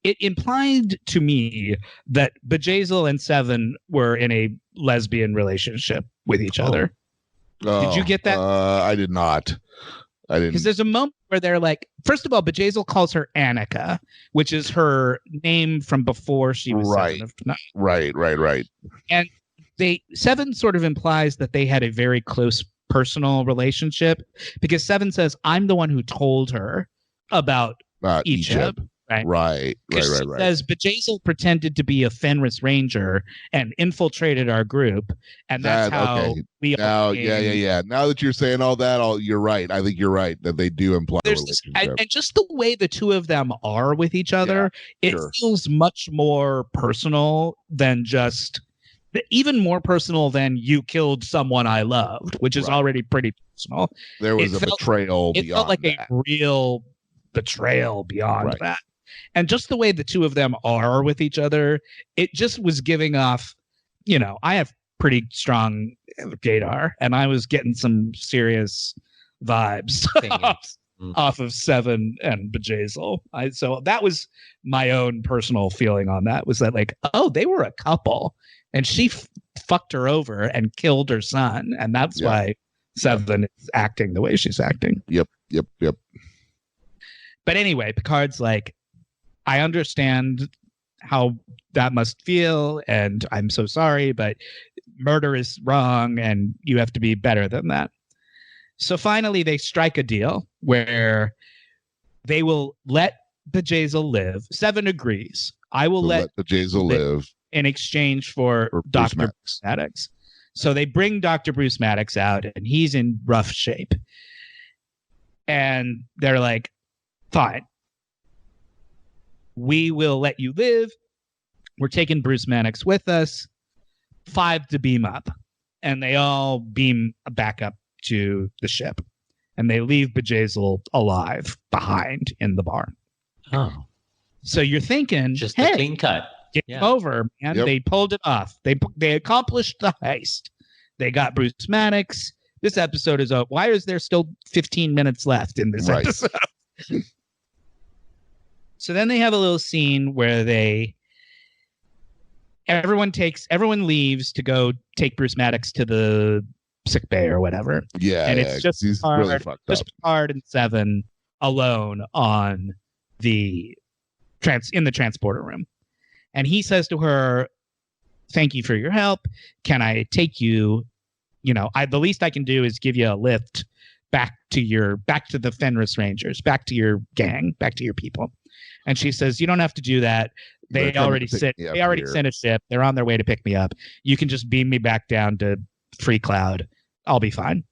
It implied to me that Bjayzel and Seven were in a lesbian relationship with each other. Did you get that? I did not. I didn't. Because there's a moment where they're like, first of all, Bjayzel calls her Annika, which is her name from before she was 7 of 9. Right. And Seven sort of implies that they had a very close personal relationship because Seven says, I'm the one who told her about Icheb. Right. She says, Bjayzel pretended to be a Fenris Ranger and infiltrated our group. And that's how we all came. Yeah. Now that you're saying all that, you're right. I think you're right that they do imply a relationship. And just the way the two of them are with each other, it feels much more personal than just... even more personal than you killed someone I loved, which is already pretty personal. There was a betrayal beyond that. It felt like a real betrayal beyond that. And just the way the two of them are with each other, it just was giving off, I have pretty strong gaydar, and I was getting some serious vibes off of Seven and Bjayzel. So that was my own personal feeling on that, was that like, oh, they were a couple. And she fucked her over and killed her son. And that's why Seven is acting the way she's acting. Yep. But anyway, Picard's like, I understand how that must feel, and I'm so sorry, but murder is wrong, and you have to be better than that. So finally, they strike a deal where they will let Bjayzl live. Seven agrees. I will let Bjayzl live in exchange for Dr. Maddox. So they bring Dr. Bruce Maddox out, and he's in rough shape. And they're like, fine. We will let you live. We're taking Bruce Maddox with us. 5 to beam up. And they all beam back up to the ship. And they leave Bjayzl alive behind in the bar. Oh. So you're thinking, just a clean cut. Game over, man. Yep. They pulled it off. They accomplished the heist. They got Bruce Maddox. This episode is over. Why is there still 15 minutes left in this episode? So then they have a little scene where everyone leaves to go take Bruce Maddox to the sick bay or whatever. Yeah, and it's just he's really fucked up. Picard and Seven alone on in the transporter room. And he says to her, thank you for your help. Can I take you? The least I can do is give you a lift back to the Fenris Rangers, back to your gang, back to your people. And she says, you don't have to do that. They already sent a ship. They're on their way to pick me up. You can just beam me back down to Free Cloud. I'll be fine.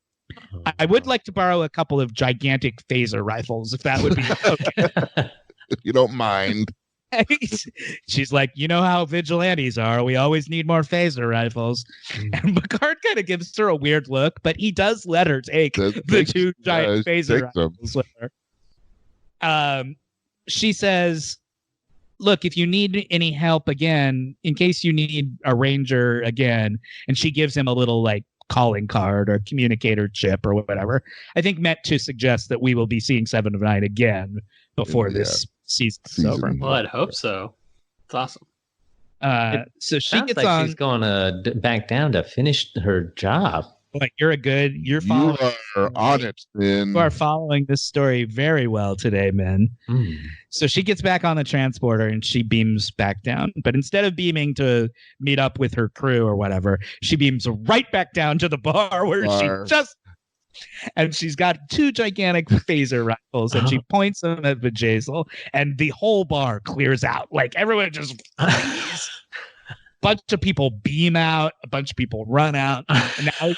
I would like to borrow a couple of gigantic phaser rifles, if that would be okay. If you don't mind. She's like, you know how vigilantes are. We always need more phaser rifles. And Picard kind of gives her a weird look, but he does let her take the 2 giant phaser rifles with her. She says, look, if you need any help again, in case you need a ranger again, and she gives him a little calling card or communicator chip or whatever, I think meant to suggest that we will be seeing 7 of 9 again before this season is over. Well, I'd hope so. It's awesome. So she gets like on. She's going to back down to finish her job. Like you're following. You are on it, Minh. You are following this story very well today, Minh. So she gets back on the transporter and she beams back down. But instead of beaming to meet up with her crew or whatever, she beams right back down to the bar where she just. And she's got 2 gigantic phaser rifles, and she points them at Bjayzl, and the whole bar clears out. Like everyone just flees. Bunch of people beam out, a bunch of people run out. And now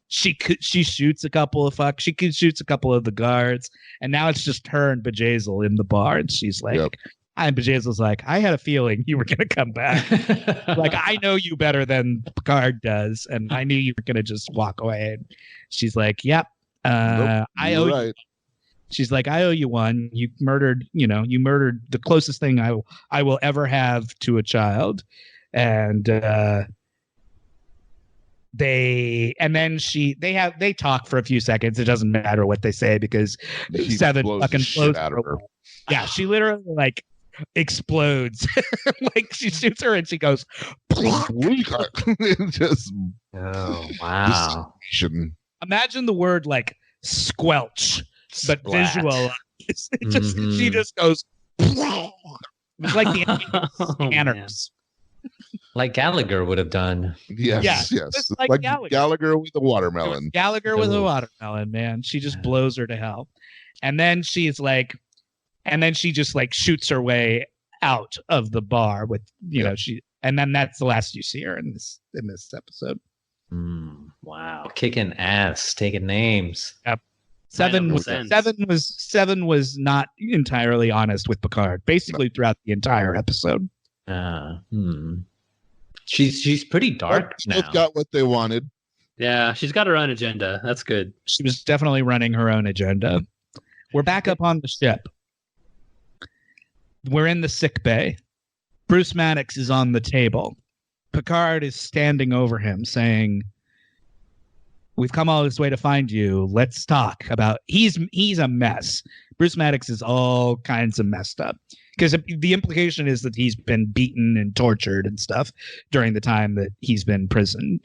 she shoots a couple of shoots a couple of the guards, and now it's just her and Bjayzl in the bar, and she's like. And Bjayzl's like, I had a feeling you were going to come back. Like, I know you better than Picard does, and I knew you were going to just walk away. And she's like, yep, I owe you. She's like, I owe you one. You murdered the closest thing I will ever have to a child. And they talk for a few seconds. It doesn't matter what they say because Seven fucking blows out of her. Yeah, she literally explodes. She shoots her and she goes just wow. Imagine the word squelch but visual. She just goes it's like the scanners. Like Gallagher would have done. Yes. It's like Gallagher with a watermelon. Gallagher with a watermelon, man. She just blows her to hell. And then she's like she just shoots her way out of the bar with and then that's the last you see her in this episode. Wow, kicking ass, taking names. Yep. Seven was not entirely honest with Picard, basically throughout the entire episode. She's pretty dark now. Both got what they wanted. Yeah, she's got her own agenda. That's good. She was definitely running her own agenda. We're back up on the ship. We're in the sick bay. Bruce Maddox is on the table. Picard is standing over him saying, we've come all this way to find you. Let's talk about... He's a mess. Bruce Maddox is all kinds of messed up. Because the implication is that he's been beaten and tortured and stuff during the time that he's been imprisoned.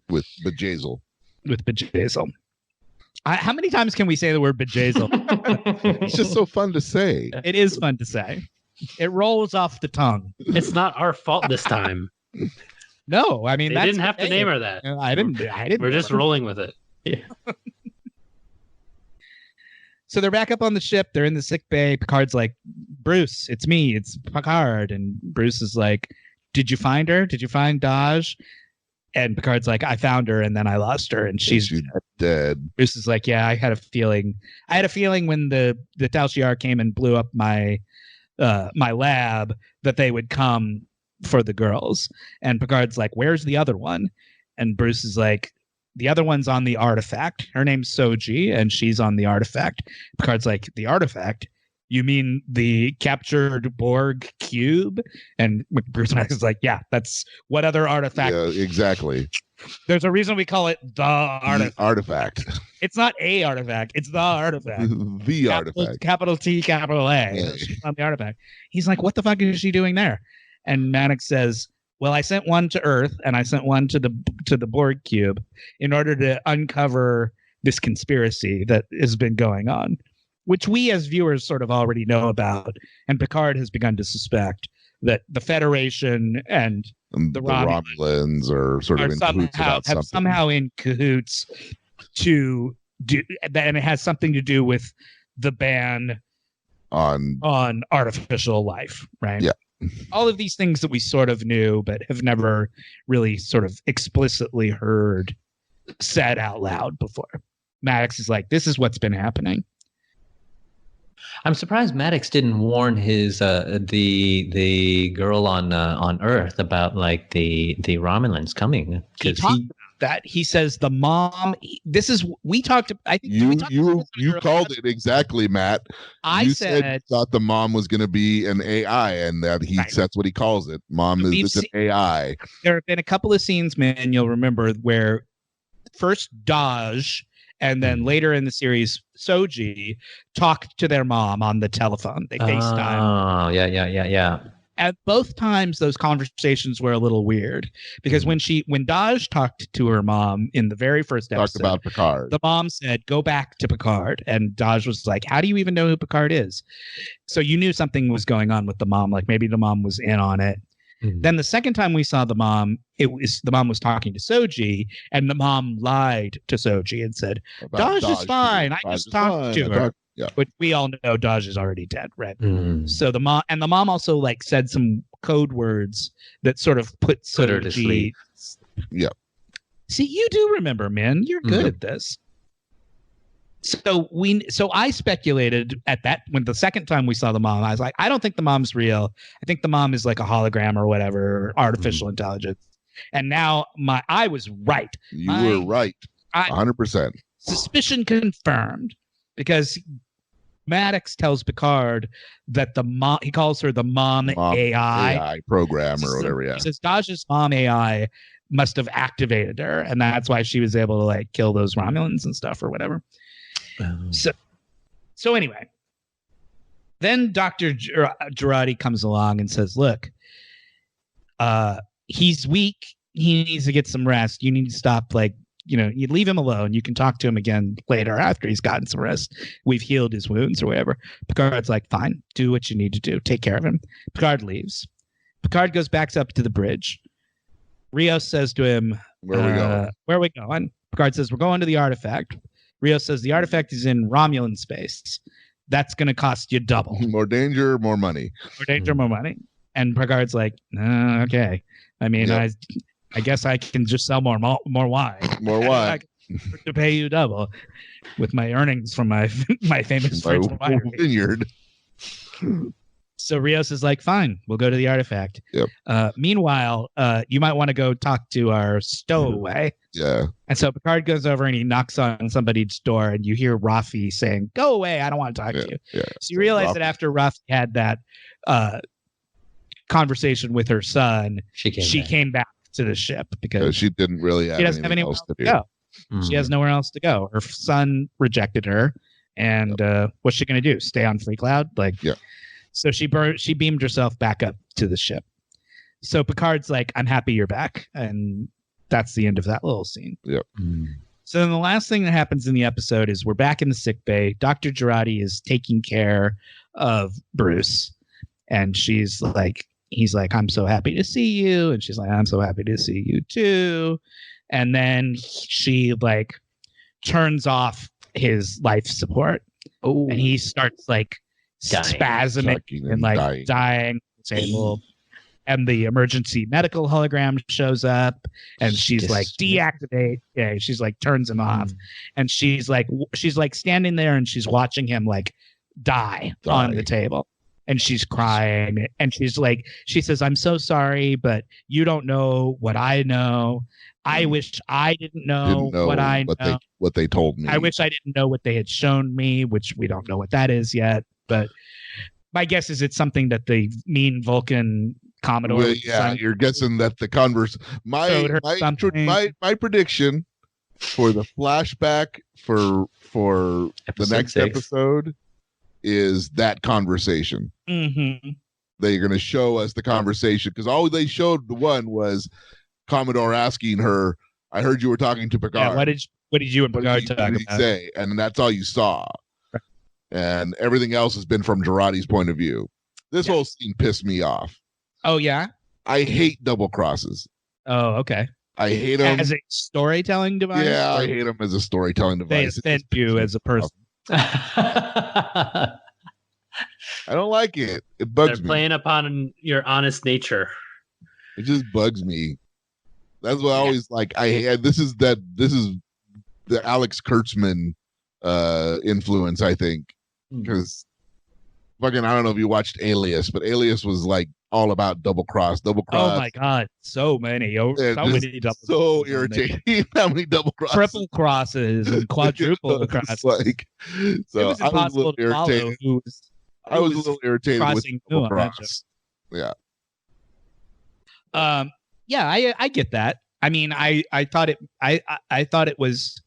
With Bjayzl. How many times can we say the word Bjayzl? It's just so fun to say. It is fun to say. It rolls off the tongue. It's not our fault this time. No, I mean They didn't have to name her that. I didn't. We're just rolling with it. Yeah. So they're back up on the ship. They're in the sick bay. Picard's like, Bruce, it's me. It's Picard. And Bruce is like, did you find her? Did you find Daj? And Picard's like, I found her and then I lost her and she's dead. Bruce is like, yeah, I had a feeling when the Tal Shiar came and blew up my lab that they would come for the girls. And Picard's like, where's the other one? And Bruce is like, the other one's on the artifact. Her name's Soji, and she's on the artifact. Picard's like, the artifact? You mean the captured Borg cube? And Bruce Maddox is like, yeah, that's what other artifact? Yeah, exactly. There's a reason we call it the artifact. The artifact. It's not a artifact. It's the artifact. The artifact. Capital T, capital A. Yeah. She's on the artifact. He's like, what the fuck is she doing there? And Maddox says, well, I sent one to Earth and I sent one to the Borg cube in order to uncover this conspiracy that has been going on, which we as viewers sort of already know about. And Picard has begun to suspect that the Federation and the Romulans are sort of in cahoots about something. Somehow in cahoots to do, and it has something to do with the ban on artificial life, right? Yeah. All of these things that we sort of knew, but have never really sort of explicitly heard said out loud before. Maddox is like, this is what's been happening. I'm surprised Maddox didn't warn his the girl on Earth about like the Romulans coming. He talked about that. He says the mom. This is we talked. I think you called it exactly, Matt. You said you thought the mom was going to be an AI, and that that's what he calls it. Mom is an AI. There have been a couple of scenes, man, you'll remember, where first Daj and then later in the series, Soji talked to their mom on the telephone. They FaceTime. Oh, yeah. At both times, those conversations were a little weird because when Daj talked to her mom in the very first episode, talked about Picard. The mom said, "Go back to Picard," and Daj was like, "How do you even know who Picard is?" So you knew something was going on with the mom. Like maybe the mom was in on it. Mm-hmm. Then the second time we saw the mom, the mom was talking to Soji, and the mom lied to Soji and said, Daj is fine. I just talked to her. Yeah. But we all know Daj is already dead, right? Mm. So the mom also like said some code words that sort of put her to sleep. Yeah. See, you do remember, man. You're good at this. So I speculated at that when the second time we saw the mom, I was like, I don't think the mom's real. I think the mom is like a hologram or whatever, artificial intelligence. And now I was right. You were right. 100%. Suspicion confirmed because Maddox tells Picard that he calls her the mom AI program or whatever. Yeah. He says Daj's mom AI must have activated her, and that's why she was able to like kill those Romulans and stuff or whatever. So anyway, then Dr. Girardi comes along and says, look, he's weak. He needs to get some rest. You need to stop, you leave him alone. You can talk to him again later after he's gotten some rest. We've healed his wounds or whatever. Picard's like, fine, do what you need to do. Take care of him. Picard leaves. Picard goes back up to the bridge. Rios says to him, Where are we going? Picard says, we're going to the artifact. Rios says, the artifact is in Romulan space. That's going to cost you double. More danger, more money. More danger, more money. And Picard's like, okay. I mean, I guess I can just sell more wine. More wine. To pay you double with my earnings from my famous French vineyard. So Rios is like, fine, we'll go to the artifact. Yep. Meanwhile, you might want to go talk to our stowaway. Yeah. And so Picard goes over and he knocks on somebody's door, and you hear Rafi saying, go away, I don't want to talk to you. Yeah. So you realize that after Rafi had that conversation with her son, she came back to the ship because she didn't really have anything else to do. Go. She has nowhere else to go. Her son rejected her, and what's she going to do? Stay on Free Cloud? So she beamed herself back up to the ship. So Picard's like, I'm happy you're back. And that's the end of that little scene. Yep. So then the last thing that happens in the episode is we're back in the sick bay. Dr. Girardi is taking care of Bruce. and he's like, I'm so happy to see you, and she's like, I'm so happy to see you too. And then she like turns off his life support. Oh, And he starts like spasming and like dying on the table. And the emergency medical hologram shows up, and she's like, deactivate. Yeah, she's like turns him off, and she's like standing there, and she's watching him like die on the table, and she's crying, and she says, I'm so sorry, but you don't know what I know. I wish I didn't know what they told me. I wish I didn't know what they had shown me, which we don't know what that is yet. But my guess is it's something that the mean Vulcan Commodore. Well, yeah, you're guessing that the my prediction for the flashback for the next episode is that conversation. Mm-hmm. They're going to show us the conversation, because all they showed one was Commodore asking her, I heard you were talking to Picard. Yeah, what did you and Picard talk about? Say? And that's all you saw. Right. And everything else has been from Girardi's point of view. This whole scene pissed me off. Oh, yeah? I hate double crosses. Oh, okay. I hate them. As a storytelling device? Yeah, I hate them as a storytelling device. They offend you as a person. I don't like it. It bugs me. They're playing upon your honest nature. It just bugs me. That's what I always like. This is the Alex Kurtzman influence, I think, because fucking, I don't know if you watched Alias, but Alias was like all about double cross. Oh my god, so many double. So irritating. How many double crosses? Triple crosses and quadruple crosses. Like, so it was impossible to follow. I was a little irritated with double cross. Yeah. Yeah, I get that. I mean, I thought it was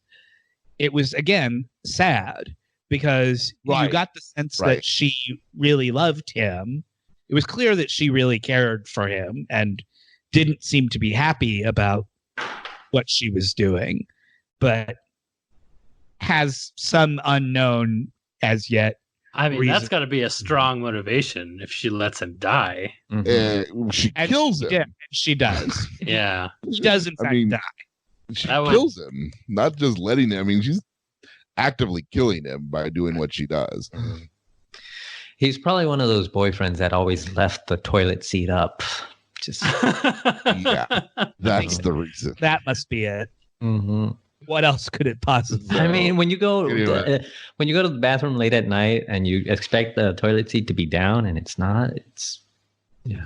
again sad, because you got the sense that she really loved him. It was clear that she really cared for him and didn't seem to be happy about what she was doing, but has some unknown as yet. I mean, that's got to be a strong motivation if she lets him die. She kills him. Yeah, she does. Yeah. She does, in fact, die. She kills him, not just letting him. I mean, she's actively killing him by doing what she does. He's probably one of those boyfriends that always left the toilet seat up. Just yeah, that's the reason. That must be it. Mm-hmm. What else could it possibly be? I mean, when you go to the bathroom late at night and you expect the toilet seat to be down and it's not, yeah.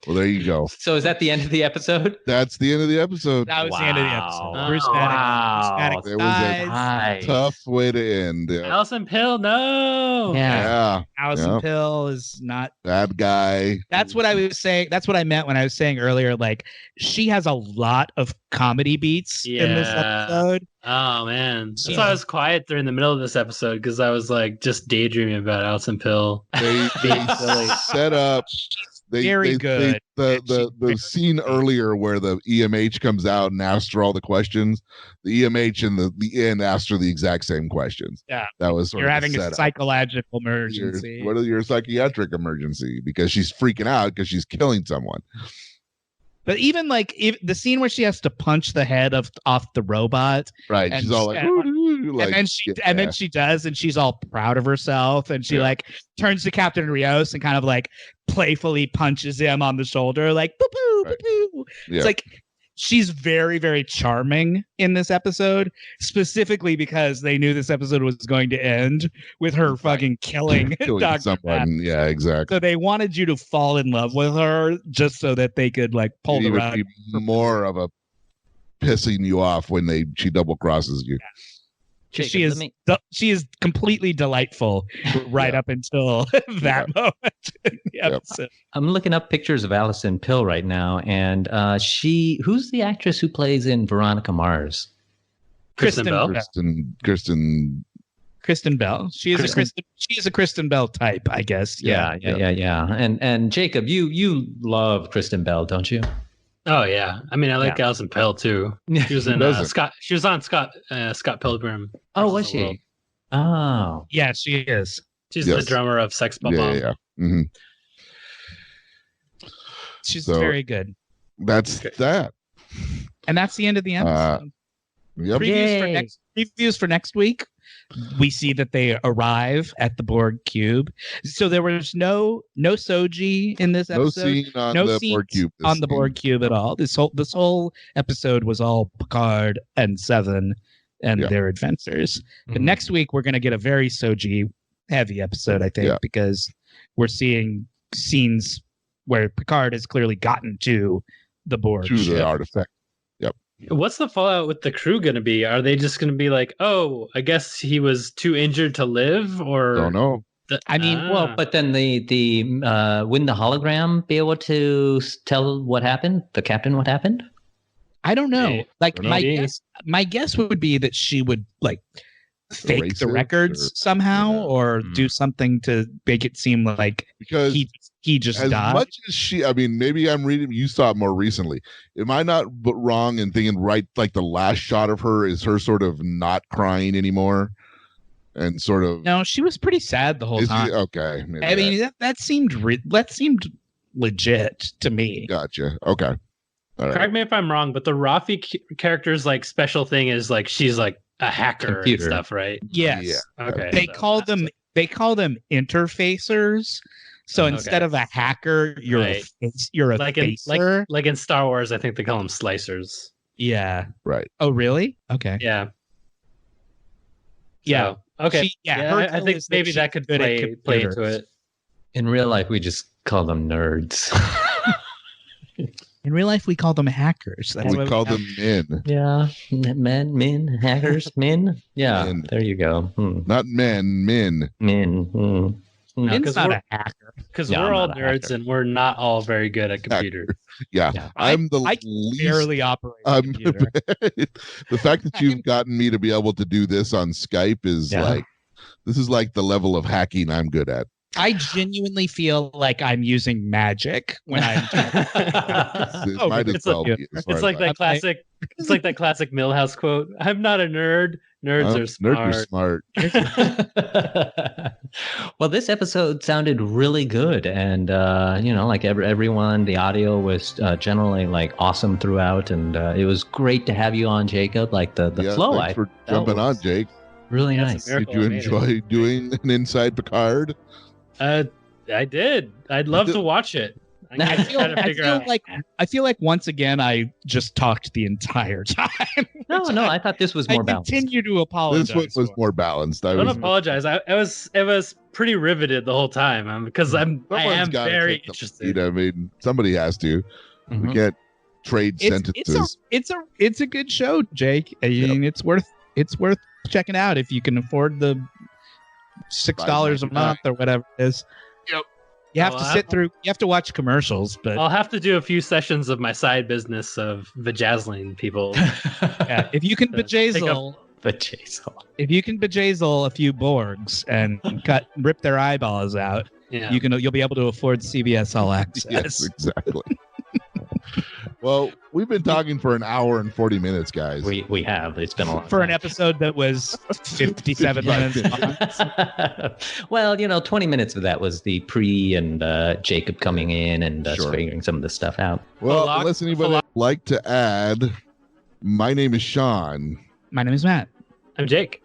Well, there you go. So is that the end of the episode? That's the end of the episode. That was the end of the episode. Bruce Maddox. It was a tough way to end. Yeah. Allison Pill, no. Yeah. Allison Pill is not bad guy. That's what I was saying. That's what I meant when I was saying earlier. Like, she has a lot of comedy beats in this episode. Oh man, that's why I was quiet during the middle of this episode, because I was like just daydreaming about Allison Pill. They set up. Very good. The scene earlier where the EMH comes out and asks her all the questions, the EMH and the inn asked her the exact same questions. Yeah, that was you're having a psychological emergency. What is your psychiatric emergency? Because she's freaking out because she's killing someone. But even like the scene where she has to punch the head off the robot, right? And she's all like, and then she does, and she's all proud of herself, and she like turns to Captain Rios and kind of like playfully punches him on the shoulder, like boo boo boo boo. It's like she's very, very charming in this episode, specifically because they knew this episode was going to end with her fucking killing Dr. someone. Yeah, exactly. So they wanted you to fall in love with her just so that they could like pull the rug. More of a pissing you off when she double crosses you. Yeah. Jacob, she is completely delightful right up until that moment. I'm looking up pictures of Allison Pill right now, and who's the actress who plays in Veronica Mars? Kristen Bell. Kristen Bell. She is a Kristen Bell type, I guess. Yeah. And Jacob, you love Kristen Bell, don't you? Oh yeah, I mean I like Allison Pill too. She was in Scott. She was on Scott Pilgrim. Oh, was she? Oh, yeah, she is. She's the drummer of Sex Bomb. Mm-hmm. She's So- very good. That's that. And that's the end of the episode. Yep. Previews for next week. We see that they arrive at the Borg cube. So there was no Soji in this No episode. scene on the scenes Borg cube. on the Borg cube at all. This whole episode was all Picard and Seven and their adventures. But next week we're going to get a very Soji heavy episode, I think, because we're seeing scenes where Picard has clearly gotten to the Borg to ship. the artifact. What's the fallout with the crew going to be? Are they just going to be like, oh, I guess he was too injured to live, or Don't know. Well, but then the wouldn't the hologram be able to tell what happened? The captain, what happened? I don't know. Maybe. Like my guess would be that she would like fake Erase the it, records or- somehow, Yeah. or do something to make it seem like Because he just as died. much as she, I mean, maybe I'm reading, you saw it more recently. Am I not wrong in thinking, right, like the last shot of her is her sort of not crying anymore? And sort of. No, she was pretty sad the whole time. Okay. maybe I mean, that seemed legit to me. Gotcha. Okay. All right. correct me if I'm wrong, but the Rafi character's like special thing is like she's like a hacker Computer. and stuff, right? Yes. Yeah. Okay. They so call them interfacers. So Okay. instead of a hacker, you're Right. you're a like in facer. like in Star Wars, I think they call them slicers. Yeah. Right. Oh, really? Okay. Yeah. Yeah. So, okay. her I deal think is that maybe she's that could good at play into computers. it. In real life, we just call them nerds. In real life, we call them hackers. That's We why call have- them men, Yeah, min, hackers, min. Yeah, Min. there you go. not men, men. Min. No, Min's 'cause not we're- a hacker. Because Yeah, we're I'm all not a nerds hacker. and we're not all very good at computers. Yeah. Yeah. I'm the I can least. barely operate a I'm- computer. The fact that you've gotten me to be able to do this on Skype is Yeah. like, this is like the level of hacking I'm good at. I genuinely feel like I'm using magic when I'm It Oh, might as it's like- well be. as far It's as like I- that classic. It's like that classic Millhouse quote. I'm not a nerd. Nerds are smart. Nerds are smart. Well, this episode sounded really good, and like everyone, the audio was generally like awesome throughout, and it was great to have you on, Jacob. Like the Yeah, flow, thanks for jumping on, Jake. really Yeah, nice. it's a miracle. Did you I made it. enjoy doing an Inside Picard? I did. I'd love to watch it. I feel, gotta figure out. I feel like once again I just talked the entire time. No, I thought this was more I balanced. continue to apologize. This one was for. more balanced. I Don't was. apologize. I was pretty riveted the whole time because I am Someone's gotta very take the interested. lead. I mean, somebody has to. We Mhm. can't trade sentences. It's a good show, Jake. I mean, it's worth checking out if you can afford the $6 a month or whatever it is. Yep. You have Oh, to I- sit through. You have to watch commercials, but I'll have to do a few sessions of my side business of vajazzling people. yeah, if you can Pick up- bejazzle, But Jason. if you can bejazzle a few Borgs and rip their eyeballs out, Yeah. you'll be able to afford CBS All Access. Yes, exactly. Well, we've been talking for an hour and 40 minutes, guys. We have. It's been a long For an time. episode that was 57 minutes long. Well, 20 minutes of that was the pre and Jacob coming in and Sure. figuring some of this stuff out. Well, Falak- unless anybody would like to add, my name is Sean. My name is Matt. I'm Jake.